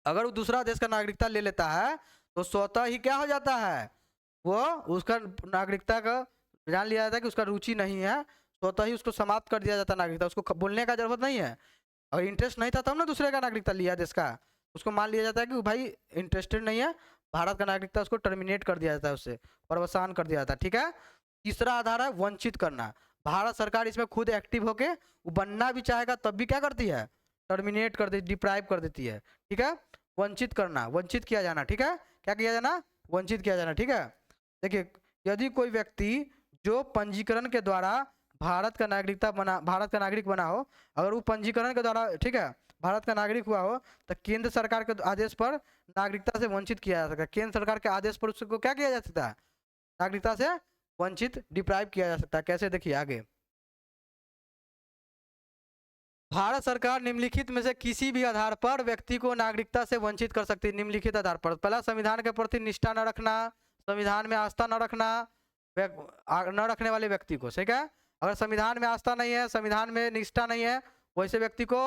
अगर वो दूसरा देश का नागरिकता ले लेता है तो स्वतः ही क्या हो जाता है, वो उसका नागरिकता का जान लिया जाता है कि उसका रुचि नहीं है, स्वतः ही उसको समाप्त कर दिया जाता है नागरिकता, उसको बोलने का जरूरत नहीं है। और इंटरेस्ट नहीं था तब ना दूसरे का नागरिकता लिया देश का, उसको मान लिया जाता है कि भाई इंटरेस्टेड नहीं है, भारत का नागरिकता उसको टर्मिनेट कर दिया जाता है, उससे प्रवसान कर दिया जाता है, ठीक है। तीसरा आधार है वंचित करना, भारत सरकार इसमें खुद एक्टिव होके वो बनना भी चाहेगा तब भी क्या करती है, टर्मिनेट कर देती, डिप्राइव कर देती है, ठीक है। वंचित करना, वंचित किया जाना, ठीक है, क्या किया जाना, वंचित किया जाना, ठीक है। देखिए यदि कोई व्यक्ति जो पंजीकरण के द्वारा भारत का नागरिकता बना, भारत का नागरिक बना हो, अगर वो पंजीकरण के द्वारा, ठीक है, भारत का नागरिक हुआ हो तो केंद्र सरकार के आदेश पर नागरिकता से वंचित किया जा सकता है, केंद्र सरकार के आदेश पर उसको क्या किया जा सकता है, नागरिकता से वंचित, डिप्राइव किया जा सकता है। कैसे, देखिए आगे, भारत सरकार निम्नलिखित में से किसी भी आधार पर व्यक्ति को नागरिकता से वंचित कर सकती है। निम्नलिखित आधार पर, पहला संविधान के प्रति निष्ठा न रखना, संविधान में आस्था न रखना, न रखने वाले व्यक्ति को, ठीक है। अगर संविधान में आस्था नहीं है, संविधान में निष्ठा नहीं है, वैसे व्यक्ति को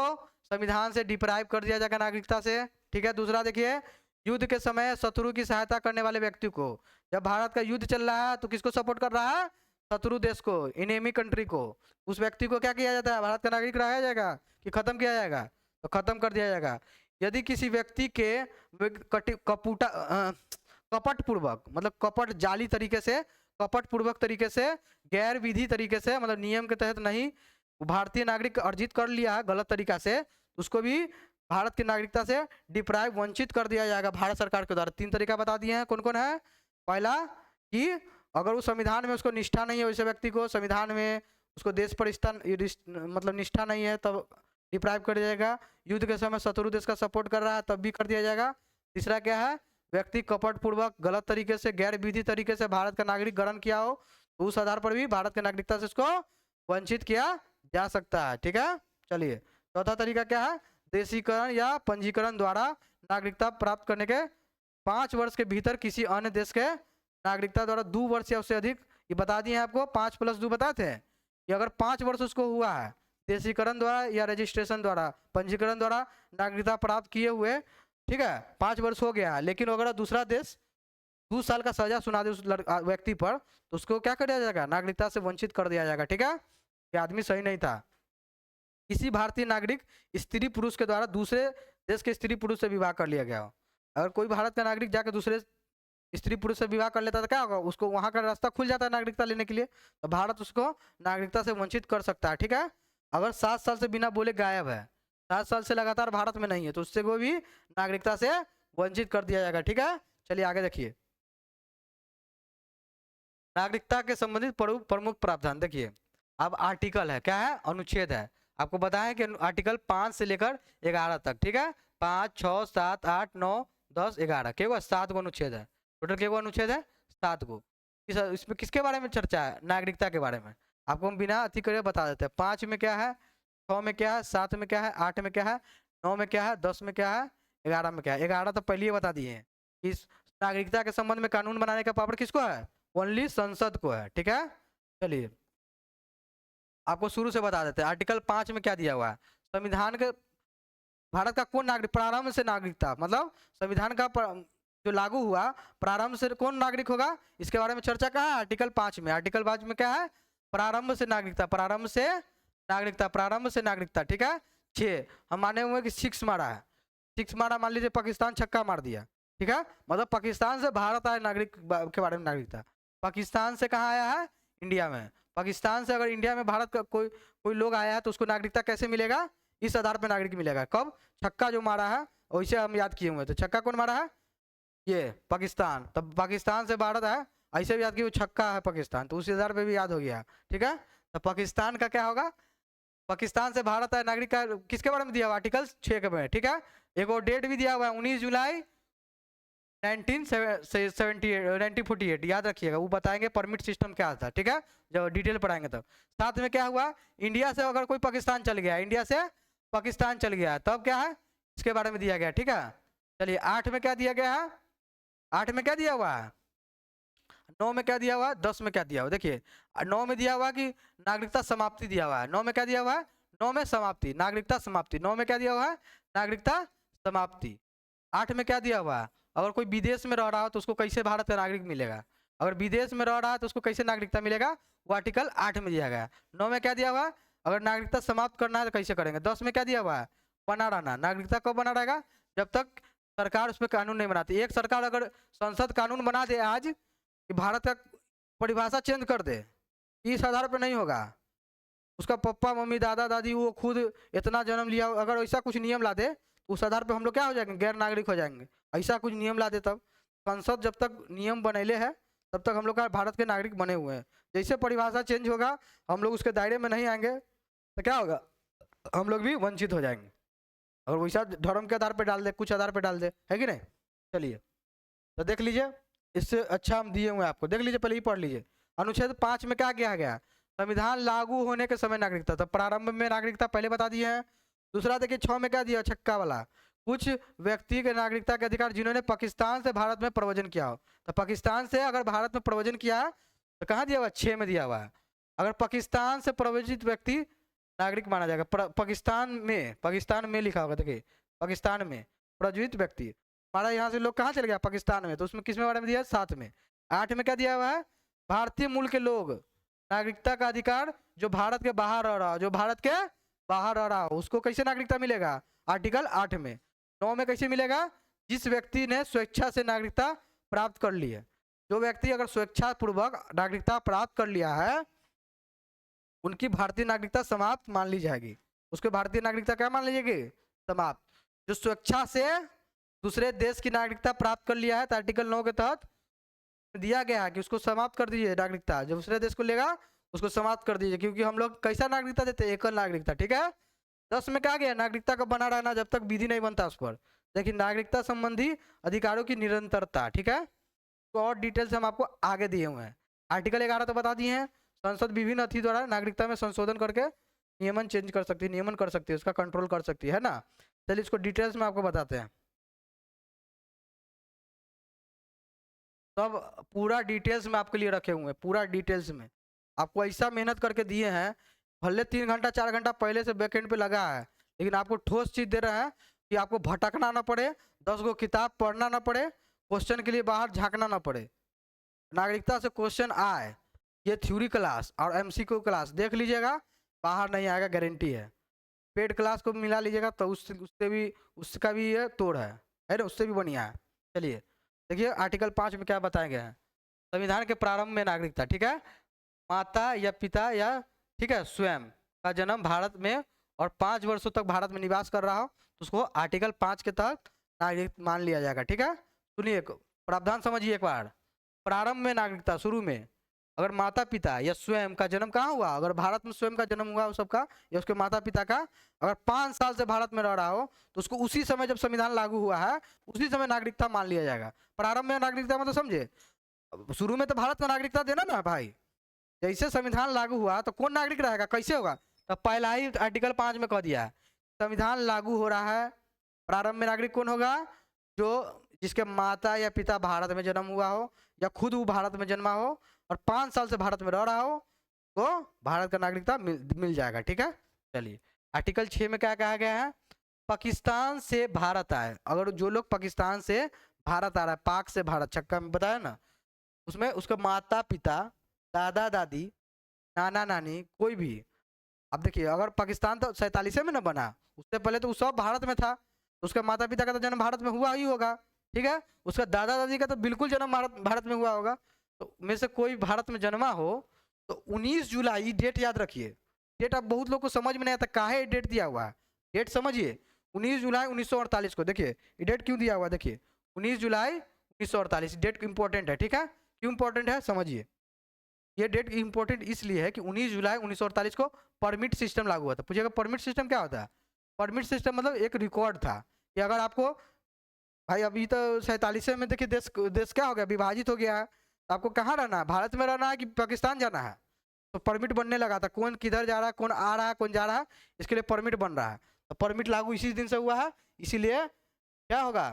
संविधान से डिप्राइव कर दिया जाएगा नागरिकता से, ठीक है। दूसरा देखिए, युद्ध के समय शत्रु की सहायता करने वाले व्यक्ति को, जब भारत का युद्ध चल रहा है तो किसको सपोर्ट कर रहा है, शत्रु देश को, इनेमी कंट्री को, उस व्यक्ति को क्या किया जाता है, भारत का नागरिक रहा जाएगा कि खत्म किया जाएगा, तो खत्म कर दिया जाएगा। यदि किसी व्यक्ति के कपूटा कपट पूर्वक, मतलब कपट जाली तरीके से, कपट पूर्वक तरीके से, गैर विधि तरीके से, मतलब नियम के तहत नहीं, भारतीय नागरिक अर्जित कर लिया है गलत तरीका से, उसको भी भारत की नागरिकता से डिप्राइव, वंचित कर दिया जाएगा भारत सरकार के द्वारा। 3 तरीका बता दिए हैं, कौन कौन है। पहला कि अगर वो संविधान में उसको निष्ठा नहीं है, वैसे व्यक्ति को संविधान में उसको देश पर मतलब निष्ठा नहीं है तब डिप्राइव कर दिया जाएगा। युद्ध के समय शत्रु देश का सपोर्ट कर रहा है तब भी कर दिया जाएगा। तीसरा क्या है, व्यक्ति कपट पूर्वक, गलत तरीके से, गैर विधि तरीके से भारत का नागरिक ग्रहण किया हो तो उस आधार पर भी भारत की नागरिकता से उसको वंचित किया जा सकता है, ठीक है। चलिए चौथा तरीका क्या है, देशीकरण या पंजीकरण द्वारा नागरिकता प्राप्त करने के 5 वर्ष के भीतर किसी अन्य देश के नागरिकता द्वारा 2 वर्ष या उससे अधिक, ये बता दिए हैं आपको, 5 + 2 बताते हैं कि अगर 5 वर्ष उसको हुआ है देशीकरण द्वारा या रजिस्ट्रेशन द्वारा, पंजीकरण द्वारा नागरिकता प्राप्त किए हुए, ठीक है, 5 वर्ष हो गया, लेकिन अगर दूसरा देश 2 साल का सजा सुना दे उस व्यक्ति पर तो उसको क्या कर दिया जाएगा, नागरिकता से वंचित कर दिया जाएगा, ठीक है। ये आदमी सही नहीं था। किसी भारतीय नागरिक स्त्री पुरुष के द्वारा दूसरे देश के स्त्री पुरुष से विवाह कर लिया गया हो, अगर कोई भारत का नागरिक जाकर दूसरे स्त्री पुरुष से विवाह कर लेता तो क्या होगा, उसको वहां का रास्ता खुल जाता है नागरिकता लेने के लिए, तो भारत उसको नागरिकता से वंचित कर सकता है, ठीक है। अगर 7 साल से बिना बोले गायब है, 7 साल से लगातार भारत में नहीं है, तो उससे को भी नागरिकता से वंचित कर दिया जाएगा, ठीक है। चलिए आगे देखिए, नागरिकता के संबंधित प्रमुख प्रावधान देखिए। अब आर्टिकल है, क्या है, अनुच्छेद है। आपको बताया कि आर्टिकल 5 से लेकर 11 तक, ठीक है, 5, 6, 7, 8, 9, 10, 11, केवल 7 गो अनुच्छेद है, टोटल केवल अनुच्छेद है 7 गो। इसमें किसके बारे में चर्चा है, नागरिकता के बारे में। आपको हम बिना अति करे बता देते हैं, 5 में क्या है, 6 में क्या है, 7 में क्या है, 8 में क्या है, 9 में क्या है, 10 में क्या है, 11 में क्या है? 11 तो पहले ही बता दिए हैं। इस नागरिकता के संबंध में कानून बनाने का पावर किसको है? ओनली संसद को है, ठीक है। चलिए आपको शुरू से बता देते हैं, आर्टिकल 5 में क्या दिया हुआ है। संविधान के भारत का कौन नागरिक, प्रारंभ से नागरिकता मतलब संविधान का जो लागू हुआ प्रारंभ से कौन नागरिक होगा, इसके बारे में चर्चा कहाँ है? आर्टिकल 5 में। आर्टिकल 5 में क्या है? प्रारंभ से नागरिकता, प्रारंभ से नागरिकता, प्रारंभ से नागरिकता, ठीक है। 6 हम माने हुए कि 6 मारा है, 6 मारा, मान लीजिए पाकिस्तान छक्का मार दिया, ठीक है, मतलब पाकिस्तान से भारत आए नागरिक के बारे में नागरिकता। पाकिस्तान से कहाँ आया है? इंडिया में। पाकिस्तान से अगर इंडिया में भारत का कोई कोई लोग आया है तो उसको नागरिकता कैसे मिलेगा? इस आधार पर नागरिक मिलेगा। कब? छक्का जो मारा है वैसे हम याद किए हुए, तो छक्का कौन मारा है? ये पाकिस्तान। तब पाकिस्तान से भारत है, ऐसे भी याद किया छक्का है पाकिस्तान, तो उस आधार पे भी याद हो गया, ठीक है। तो पाकिस्तान का क्या होगा? पाकिस्तान से भारत है नागरिक का किसके बारे में दिया हुआ? आर्टिकल 6 के बारे में, ठीक है। एक और डेट भी दिया हुआ है 19 जुलाई 1948, याद रखिएगा, वो बताएंगे परमिट सिस्टम क्या था, ठीक है, जब डिटेल पढ़ाएंगे तब। साथ में क्या हुआ? इंडिया से अगर कोई पाकिस्तान चल गया, इंडिया से पाकिस्तान चल गया, तब क्या है इसके बारे में दिया गया, ठीक है। चलिए 8 में क्या दिया गया है? 8 में क्या दिया हुआ है? 9 में क्या दिया हुआ है? 10 में क्या दिया हुआ? देखिए 9 में दिया हुआ कि नागरिकता समाप्ति दिया हुआ है। 9 में क्या दिया हुआ है? 9 में समाप्ति, नागरिकता समाप्ति। 9 में क्या दिया हुआ है? नागरिकता समाप्ति। 8 में क्या दिया हुआ है? अगर कोई विदेश में रह रहा हो तो उसको कैसे भारत का नागरिक मिलेगा? अगर विदेश में रह रहा है तो उसको कैसे नागरिकता मिलेगा? वो आर्टिकल 8 में दिया गया। 9 में क्या दिया हुआ है? अगर नागरिकता समाप्त करना है तो कैसे करेंगे? 10 में क्या दिया हुआ है? बना रहना। नागरिकता कब बना रहेगा? जब तक सरकार उस पर कानून नहीं बनाती। एक सरकार अगर संसद कानून बना दे आज कि भारत का परिभाषा चेंज कर दे, इस आधार पर नहीं होगा। उसका पप्पा मम्मी दादा दादी वो खुद इतना जन्म लिया, अगर ऐसा कुछ नियम ला दे उस आधार पे हम लोग क्या हो जाएंगे? गैर नागरिक हो जाएंगे। ऐसा कुछ नियम ला दे तब संसद जब तक नियम बनैले है तब तक हम लोग का भारत के नागरिक बने हुए हैं। जैसे परिभाषा चेंज होगा हम लोग उसके दायरे में नहीं आएंगे तो क्या होगा? हम लोग भी वंचित हो जाएंगे। अगर वैसा धर्म के आधार पर डाल दे, कुछ आधार पर डाल दे, है कि नहीं। चलिए तो देख लीजिए, इससे अच्छा हम दिए हुए हैं आपको, देख लीजिए, पहले ही पढ़ लीजिए। अनुच्छेद 5 में क्या किया गया? संविधान लागू होने के समय नागरिकता, तो प्रारंभ में नागरिकता पहले बता दिए हैं। दूसरा देखिए 6 में क्या दिया? छक्का वाला, कुछ व्यक्ति के नागरिकता के अधिकार जिन्होंने पाकिस्तान से भारत में प्रव्रजन किया हो। तो पाकिस्तान से अगर भारत में प्रव्रजन किया है तो कहाँ दिया हुआ? 6 में दिया हुआ है। अगर पाकिस्तान से प्रव्रजित व्यक्ति नागरिक माना जाएगा। पाकिस्तान में लिखा होगा, देखिए पाकिस्तान में प्रज्वलित व्यक्ति, हमारा यहाँ से लोग कहाँ चले गया? पाकिस्तान में, तो उसमें किस में बारे में दिया है? 7 में। 8 में क्या दिया हुआ है? भारतीय मूल के लोग नागरिकता का अधिकार जो भारत के बाहर रह रहा हो, जो भारत के बाहर रह रहा हो उसको कैसे नागरिकता मिलेगा? आर्टिकल 8 में। 9 में कैसे मिलेगा? जिस व्यक्ति ने स्वेच्छा से नागरिकता प्राप्त कर ली है। जो व्यक्ति अगर स्वेच्छा पूर्वक नागरिकता प्राप्त कर लिया है उनकी भारतीय नागरिकता समाप्त मान ली जाएगी। उसके भारतीय नागरिकता क्या मान लीजिएगी? समाप्त। जो स्वेच्छा से दूसरे देश की नागरिकता प्राप्त कर लिया है तो आर्टिकल 9 के तहत दिया गया है कि उसको समाप्त कर दीजिए नागरिकता। जो दूसरे देश को लेगा उसको समाप्त कर दीजिए, क्योंकि हम लोग कैसा नागरिकता देते हैं? एकल नागरिकता, ठीक है। 10 में क्या गया? नागरिकता का बना रहना जब तक विधि नहीं बनता उस पर। देखिए नागरिकता संबंधी अधिकारों की निरंतरता, ठीक है। तो और डिटेल्स हम आपको आगे दिए हुए हैं। आर्टिकल 11 तो बता दिए हैं, संसद विभिन्न अति द्वारा नागरिकता में संशोधन करके नियमन चेंज कर सकती है, नियमन कर सकती है, उसका कंट्रोल कर सकती है ना। चलिए इसको डिटेल्स में आपको बताते हैं। सब पूरा डिटेल्स में आपके लिए रखे हुए हैं, पूरा डिटेल्स में आपको ऐसा मेहनत करके दिए हैं। भले 3 घंटा 4 घंटा पहले से बैकएंड पे लगा है, लेकिन आपको ठोस चीज दे रहे हैं कि आपको भटकना ना पड़े, 10 गो किताब पढ़ना ना पड़े, क्वेश्चन के लिए बाहर झांकना ना पड़े। नागरिकता से क्वेश्चन आए, ये थ्योरी क्लास और एमसीक्यू क्लास देख लीजिएगा, बाहर नहीं आएगा, गारंटी है। पेड क्लास को मिला लीजिएगा तो उससे भी उसका भी ये तोड़ है ना, उससे भी बढ़िया है। चलिए देखिए आर्टिकल 5 में क्या बताया गया है। संविधान के प्रारंभ में नागरिकता, ठीक है, माता या पिता या ठीक है स्वयं का जन्म भारत में और 5 वर्षों तक भारत में निवास कर रहा हो तो उसको आर्टिकल 5 के तहत नागरिक मान लिया जाएगा, ठीक है। सुनिए प्रावधान समझिए एक बार। प्रारंभ में नागरिकता, शुरू में अगर माता पिता या स्वयं का जन्म कहाँ हुआ, अगर भारत में स्वयं का जन्म हुआ सबका या उसके माता पिता का, अगर 5 साल से भारत में रह रहा हो तो उसको उसी समय जब संविधान लागू हुआ है उसी समय नागरिकता मान लिया जाएगा। प्रारंभ में नागरिकता मतलब समझे, शुरू में तो भारत का नागरिकता देना ना भाई। जैसे संविधान लागू हुआ तो कौन नागरिक रहेगा, कैसे होगा? तो पहला ही आर्टिकल 5 में कह दिया है संविधान लागू हो रहा है प्रारंभ में नागरिक कौन होगा? जो जिसके माता या पिता भारत में जन्म हुआ हो या खुद वो भारत में जन्मा हो और 5 साल से भारत में रह रहा हो, तो भारत का नागरिकता मिल जाएगा। ठीक है, चलिए आर्टिकल 6 में क्या कहा गया है? पाकिस्तान से भारत आए, अगर जो लोग पाकिस्तान से भारत आ रहा है, पाक से भारत, छक्का में बताया ना, उसमें उसका माता पिता, दादा दादी, नाना नानी, कोई भी। अब देखिए, अगर पाकिस्तान तो 47 में ना बना, उससे पहले तो वो सब भारत में था, तो उसका माता पिता का तो जन्म भारत में हुआ ही होगा। ठीक है, उसका दादा दादी का तो बिल्कुल जन्म भारत में हुआ होगा। तो में से कोई भारत में जन्मा हो तो 19 जुलाई डेट याद रखिए। डेट अब बहुत लोग को समझ में नहीं आता काहे डेट दिया हुआ है, डेट समझिए। 19 जुलाई 1948 को, देखिए ये डेट क्यों दिया हुआ है, देखिए 19 जुलाई 1948 डेट इंपॉर्टेंट है। ठीक है, क्यों इंपॉर्टेंट है समझिए। ये डेट इंपॉर्टेंट इसलिए है कि 19 जुलाई 1948 को परमिट सिस्टम लागू हुआ था। पूछिएगा परमिट सिस्टम क्या होता है? परमिट सिस्टम मतलब एक रिकॉर्ड था कि अगर आपको, भाई अभी तो 47 में देखिए देश देश क्या हो गया, विभाजित हो गया है, तो आपको कहाँ रहना है, भारत में रहना है कि पाकिस्तान जाना है? तो परमिट बनने लगा था, कौन किधर जा रहा है, कौन आ रहा है, कौन जा रहा है, इसके लिए परमिट बन रहा है। तो परमिट लागू इसी दिन से हुआ है, इसीलिए क्या होगा,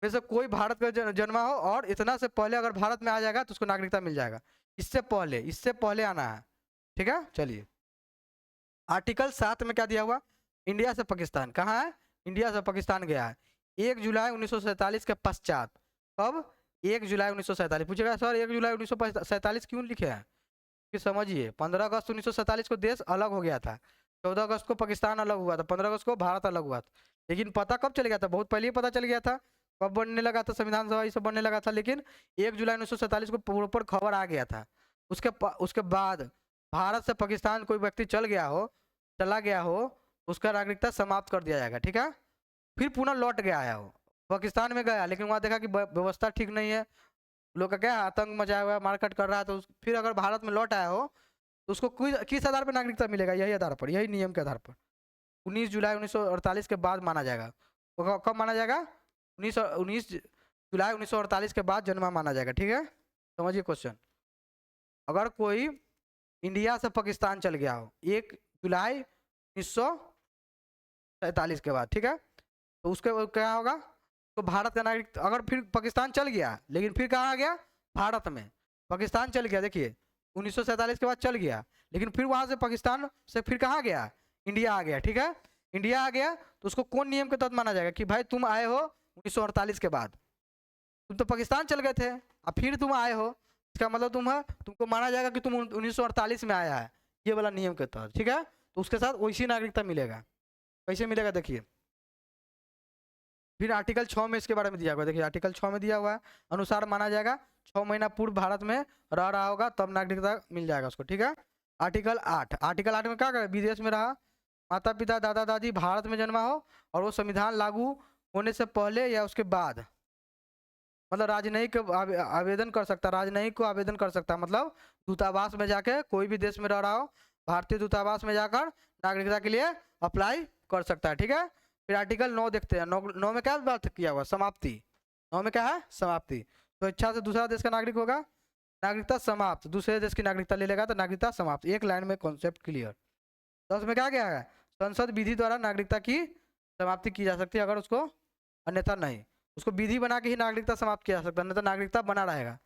वैसे कोई भारत का जन्मा हो और इतना से पहले अगर भारत में आ जाएगा तो उसको नागरिकता मिल जाएगा। इससे पहले आना है। ठीक है, चलिए आर्टिकल 7 में क्या दिया हुआ? इंडिया से पाकिस्तान, कहाँ है? इंडिया से पाकिस्तान गया है 1 जुलाई 1947 के पश्चात। कब? 1 जुलाई 1947। पूछेगा सर 1 जुलाई 1947 क्यों लिखे हैं? कि समझिए 15 अगस्त 1947 को देश अलग हो गया था, 14 अगस्त को पाकिस्तान अलग हुआ था, 15 अगस्त को भारत अलग हुआ था। लेकिन पता कब चल गया था? बहुत पहले ही पता चल गया था। कब बनने लगा था संविधान सभा, ये सब बनने लगा था, लेकिन 1 जुलाई 1947 को प्रॉपर खबर आ गया था। उसके बाद भारत से पाकिस्तान कोई व्यक्ति चला गया हो, उसका नागरिकता समाप्त कर दिया जाएगा। ठीक है, फिर पुनः लौट गया है, वो पाकिस्तान में गया लेकिन वहाँ देखा कि व्यवस्था ठीक नहीं है, लोग का क्या आतंक मचाया हुआ है, मारकाट कर रहा है, तो फिर अगर भारत में लौट आया हो तो उसको किस आधार पर नागरिकता मिलेगा? यही आधार पर, यही नियम के आधार पर 19 जुलाई 1948 के बाद माना जाएगा। तो कब माना जाएगा? 19 जुलाई 1948 के बाद जन्मा माना जाएगा। ठीक है, समझिए क्वेश्चन। अगर कोई इंडिया से पाकिस्तान चल गया हो 1 जुलाई 1947 के बाद, ठीक है, तो उसके क्या होगा? तो भारत का नागरिक, अगर फिर पाकिस्तान चल गया लेकिन फिर कहाँ आ गया? भारत में। पाकिस्तान चल गया, देखिए 1947 के बाद चल गया, लेकिन फिर वहां से पाकिस्तान से फिर कहाँ गया? इंडिया आ गया। ठीक है, इंडिया आ गया तो उसको कौन नियम के तहत माना जाएगा कि भाई तुम आए हो 1948 के बाद, तुम तो पाकिस्तान चल गए थे, अब फिर तुम आए हो, इसका मतलब तुमको माना जाएगा कि तुम 1948 में आया है, ये वाला नियम के तहत। ठीक है, तो उसके साथ वैसी नागरिकता मिलेगा। कैसे मिलेगा देखिए, फिर आर्टिकल 6 में इसके बारे में दिया हुआ है। देखिए आर्टिकल 6 में दिया हुआ है, अनुसार माना जाएगा 6 महीना पूर्व भारत में रह रहा होगा तब नागरिकता मिल जाएगा उसको। ठीक है, आर्टिकल 8 में क्या करे? विदेश में रहा, माता पिता दादा दादी भारत में जन्मा हो और वो संविधान लागू होने से पहले या उसके बाद, मतलब राजनयिक आवेदन कर सकता, राजनयिक को आवेदन कर सकता, मतलब दूतावास में जाके, कोई भी देश में रह रहा हो भारतीय दूतावास में जाकर नागरिकता के लिए अप्लाई कर सकता है। ठीक है, फिर आर्टिकल 9 देखते हैं। 9 में क्या बात किया हुआ? समाप्ति। 9 में क्या है? समाप्ति। तो इच्छा से दूसरा देश का नागरिक होगा, नागरिकता समाप्त, दूसरे देश की नागरिकता ले लेगा तो नागरिकता समाप्त। एक लाइन में कॉन्सेप्ट क्लियर। 10 में क्या गया है? संसद विधि द्वारा नागरिकता की समाप्ति की जा सकती है, अगर उसको अन्यथा नहीं, उसको विधि बना के ही नागरिकता समाप्त किया जा सकता है, नहीं तो नागरिकता बना रहेगा।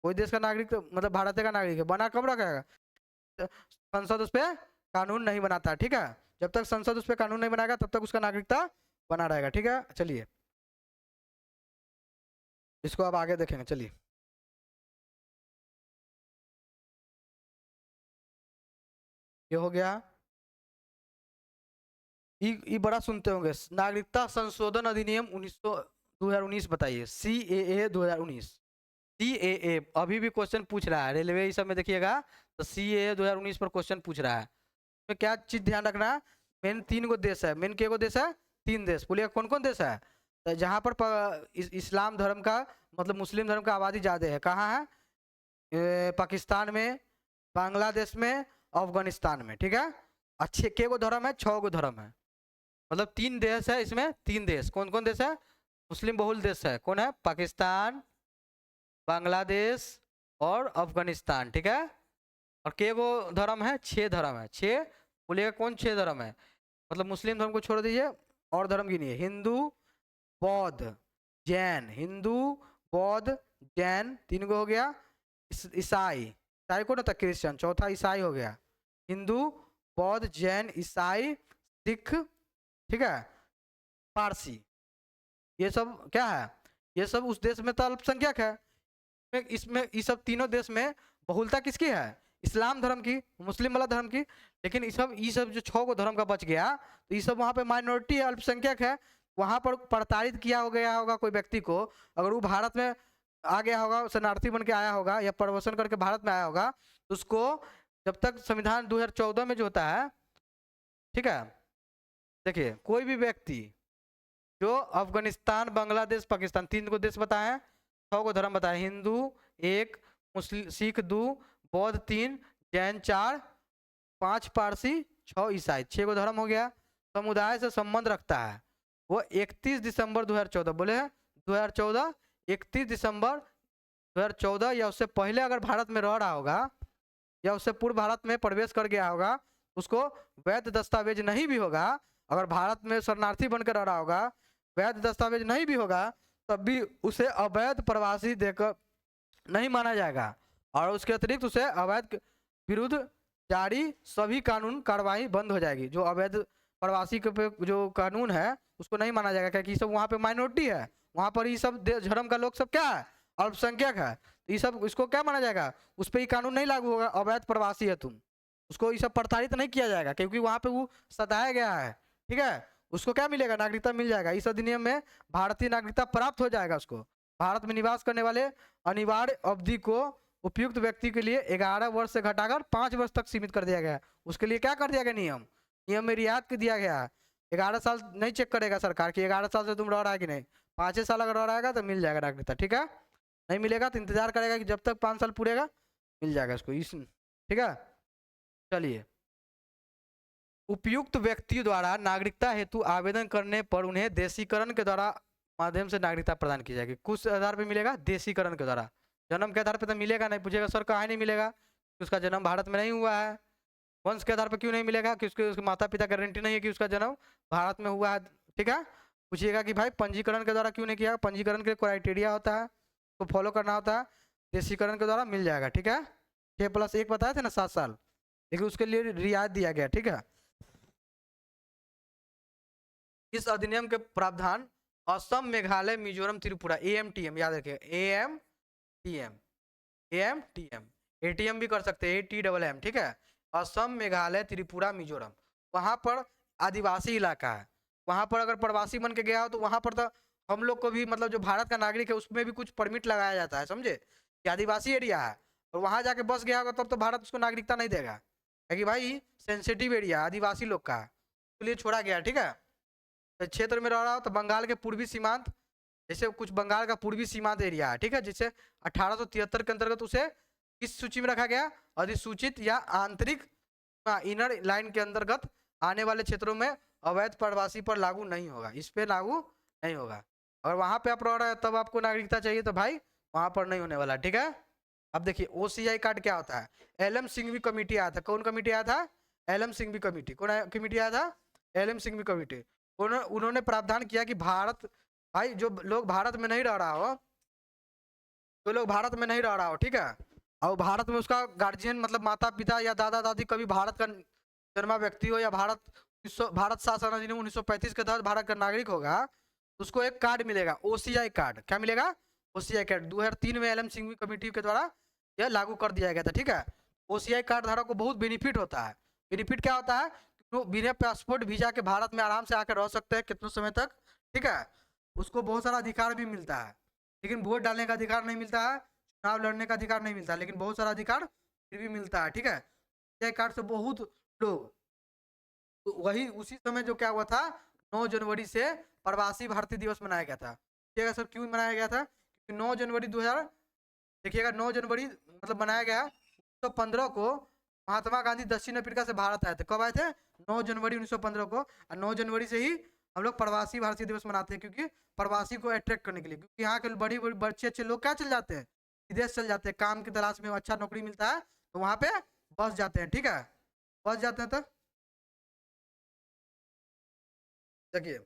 कोई देश का नागरिक मतलब भारत का नागरिक है, बना कब रखेगा? संसद उस पर कानून नहीं बनाता। ठीक है, जब तक संसद उस पर कानून नहीं बनाएगा तब तक उसका नागरिकता बना रहेगा। ठीक है, चलिए इसको अब आगे देखेंगे। चलिए ये हो गया, ये बड़ा सुनते होंगे, नागरिकता संशोधन अधिनियम 2019 बताइए, CAA 2019। CAA अभी भी क्वेश्चन पूछ रहा है, रेलवे इस सब में देखिएगा तो CAA 2019 पर क्वेश्चन पूछ रहा है। में क्या चीज ध्यान रखना? मेन 3 गो देश है, मेन के गो देश है? 3 देश। बोलिए कौन कौन देश है? तो जहाँ पर इस्लाम धर्म का मतलब मुस्लिम धर्म का आबादी ज्यादा है, कहाँ है? पाकिस्तान में, बांग्लादेश में, अफगानिस्तान में। ठीक है, अच्छे के गो धर्म है? 6 गो धर्म है, मतलब 3 देश है इसमें। 3 देश कौन कौन देश है? मुस्लिम बहुल देश है, कौन है? पाकिस्तान, बांग्लादेश और अफगानिस्तान। ठीक है, और के गो धर्म है? 6 धर्म है। 6 बोलिएगा कौन 6 धर्म है? मतलब मुस्लिम धर्म को छोड़ दीजिए, और धर्म गिनिए, हिंदू, बौद्ध, जैन। हिंदू, बौद्ध, जैन 3 गो हो गया। ईसाई, ईसाई कौन होता है? क्रिश्चियन। चौथा ईसाई हो गया। हिंदू, बौद्ध, जैन, ईसाई, सिख, ठीक है, पारसी। ये सब क्या है? ये सब उस देश में तो अल्पसंख्यक है। इसमें इस सब तीनों देश में बहुलता किसकी है? इस्लाम धर्म की, मुस्लिम वाला धर्म की। लेकिन ये सब जो 6 गो धर्म का बच गया, तो ये सब वहाँ पे माइनॉरिटी है, अल्पसंख्यक है। वहाँ पर प्रताड़ित किया हो गया होगा कोई व्यक्ति को, अगर वो भारत में आ गया होगा, शरणार्थी बन के आया होगा या प्रवसन करके भारत में आया होगा, तो उसको जब तक संविधान 2014 में जो होता है, ठीक है, देखिए कोई भी व्यक्ति जो अफगानिस्तान, बांग्लादेश, पाकिस्तान 3 को देश बताए, 6 को धर्म बताए, हिंदू 1, मुस्लिम, सिख 2, बौद्ध 3, जैन 4, 5 पारसी, 6 ईसाई, 6 को धर्म हो गया। समुदाय से संबंध रखता है वो 31 दिसंबर 2014, बोले 2014, 31 दिसंबर 2014 या उससे पहले अगर भारत में रह रहा होगा या उससे पूर्व भारत में प्रवेश कर गया होगा, उसको वैध दस्तावेज नहीं भी होगा, अगर भारत में शरणार्थी बनकर रह रहा होगा, वैध दस्तावेज नहीं भी होगा, तब भी उसे अवैध प्रवासी देकर नहीं माना जाएगा। और उसके अतिरिक्त उसे अवैध विरुद्ध जारी सभी कानून कार्रवाई बंद हो जाएगी। जो अवैध प्रवासी के जो कानून है उसको नहीं माना जाएगा, क्योंकि सब वहाँ पे माइनॉरिटी है, वहाँ पर ये सब धर्म का लोग सब क्या है? अल्पसंख्यक है। ये सब इसको क्या माना जाएगा? उस पर ये कानून नहीं लागू होगा, अवैध प्रवासी है तुम, उसको ये सब प्रताड़ित नहीं किया जाएगा, क्योंकि वहाँ पे वो सताया गया है, ठीक है। उसको क्या मिलेगा? नागरिकता मिल जाएगा। इस अधिनियम में भारतीय नागरिकता प्राप्त हो जाएगा उसको। भारत में निवास करने वाले अनिवार्य अवधि को उपयुक्त व्यक्ति के लिए 11 वर्ष से घटाकर 5 वर्ष तक सीमित कर दिया गया है। उसके लिए क्या कर दिया गया? नियम में रियायत कर दिया गया है। 11 साल नहीं चेक करेगा सरकार कि 11 साल से तुम रह रहा है कि नहीं, 5 साल अगर रह रहेगा तो मिल जाएगा नागरिकता, ठीक है। नहीं मिलेगा तो इंतजार करेगा कि जब तक 5 साल पूरेगा, मिल जाएगा इसको, ठीक है। चलिए, उपयुक्त व्यक्ति द्वारा नागरिकता हेतु आवेदन करने पर उन्हें देशीकरण के द्वारा माध्यम से नागरिकता प्रदान की जाएगी। कुछ आधार पर मिलेगा, देशीकरण के द्वारा। जन्म के आधार पर तो मिलेगा नहीं, पूछेगा सर कहाँ नहीं मिलेगा, उसका जन्म भारत में नहीं हुआ है। वंश के आधार पर क्यों नहीं मिलेगा? कि उसके माता पिता गारंटी नहीं है कि उसका जन्म भारत में हुआ है, ठीक है। पूछिएगा कि भाई पंजीकरण के द्वारा क्यों नहीं किया? पंजीकरण के क्राइटेरिया होता है, तो फॉलो करना होता है। देशीकरण के द्वारा मिल जाएगा, ठीक है। 6+1 बताए थे ना, 7 साल, लेकिन उसके लिए रियायत दिया गया, ठीक है। इस अधिनियम के प्रावधान असम, मेघालय, मिजोरम, त्रिपुरा, AMTM याद रखिए, AMTM, ATM भी कर सकते हैं, ATMM, ठीक है। असम, मेघालय, त्रिपुरा, मिजोरम, वहां पर आदिवासी इलाका है। वहां पर अगर प्रवासी बन के गया हो तो वहां पर तो हम लोग को भी, मतलब जो भारत का नागरिक है उसमें भी कुछ परमिट लगाया जाता है, समझे, कि आदिवासी एरिया है और वहां जाके बस गया होगा तब तो भारत उसको नागरिकता नहीं देगा, क्योंकि भाई सेंसिटिव एरिया आदिवासी लोग का है, इसलिए छोड़ा गया, ठीक है। तो क्षेत्र में रह रहा हो तो बंगाल के पूर्वी सीमांत, जैसे कुछ बंगाल का पूर्वी सीमांत एरिया है, ठीक है, जिसे 1873 के अंतर्गत उसे किस सूची में रखा गया? अधिसूचित या आंतरिक इनर लाइन के अंतर्गत आने वाले क्षेत्रों में अवैध प्रवासी पर लागू नहीं होगा, इस पे लागू नहीं होगा। अगर वहां पे आप रह रहे हैं तब आपको नागरिकता चाहिए तो भाई वहां पर नहीं होने वाला, ठीक है। अब देखिए OCI कार्ड क्या होता है? LM सिंघवी कमेटी आया था। कौन कमेटी आया था? LM Singhvi committee. कौन कमेटी आया था? LM Singhvi committee. उन्होंने प्रावधान किया कि भारत, भाई जो लोग भारत में नहीं रह रहा हो, जो लोग भारत में नहीं रह रहा हो, ठीक है, और भारत में उसका गार्जियन मतलब माता पिता या दादा दादी कभी भारत का जन्मा व्यक्ति हो या भारत शासन अधिनियम 1935 के तहत भारत का नागरिक होगा, तो उसको एक कार्ड मिलेगा, OCI कार्ड। क्या मिलेगा? OCI card. 2003 में LM सिंघवी कमेटी के द्वारा यह लागू कर दिया गया था, ठीक है। OCI कार्ड धारक को बहुत बेनिफिट होता है। बेनिफिट क्या होता है? तो बिना पासपोर्ट वीजा के भारत में आराम से आकर रह सकते हैं कितने समय तक, ठीक है। उसको बहुत सारा अधिकार भी मिलता है, लेकिन वोट डालने का अधिकार नहीं मिलता है, चुनाव लड़ने का अधिकार नहीं मिलता, लेकिन बहुत सारा अधिकार फिर भी मिलता है, ठीक है। OCI कार्ड से बहुत लोग, तो वही उसी समय जो क्या हुआ था, 9 जनवरी से प्रवासी भारतीय दिवस मनाया गया था। देखिएगा सर क्यों मनाया गया था? क्योंकि 9 जनवरी 2000, देखिएगा 9 जनवरी मतलब बनाया गया 1915 को महात्मा गांधी दक्षिण अफ्रीका से भारत आए थे। कब आए थे? 9 जनवरी 1915 को। और 9 जनवरी से ही हम लोग प्रवासी भारतीय दिवस मनाते हैं, क्योंकि प्रवासी को अट्रैक्ट करने के लिए, क्योंकि यहाँ के बड़ी बड़ी अच्छे अच्छे लोग क्या चल जाते हैं, विदेश चल जाते हैं, काम की तलाश में, अच्छा नौकरी मिलता है तो वहाँ पे बस जाते हैं, ठीक है, बस जाते हैं। तो देखिए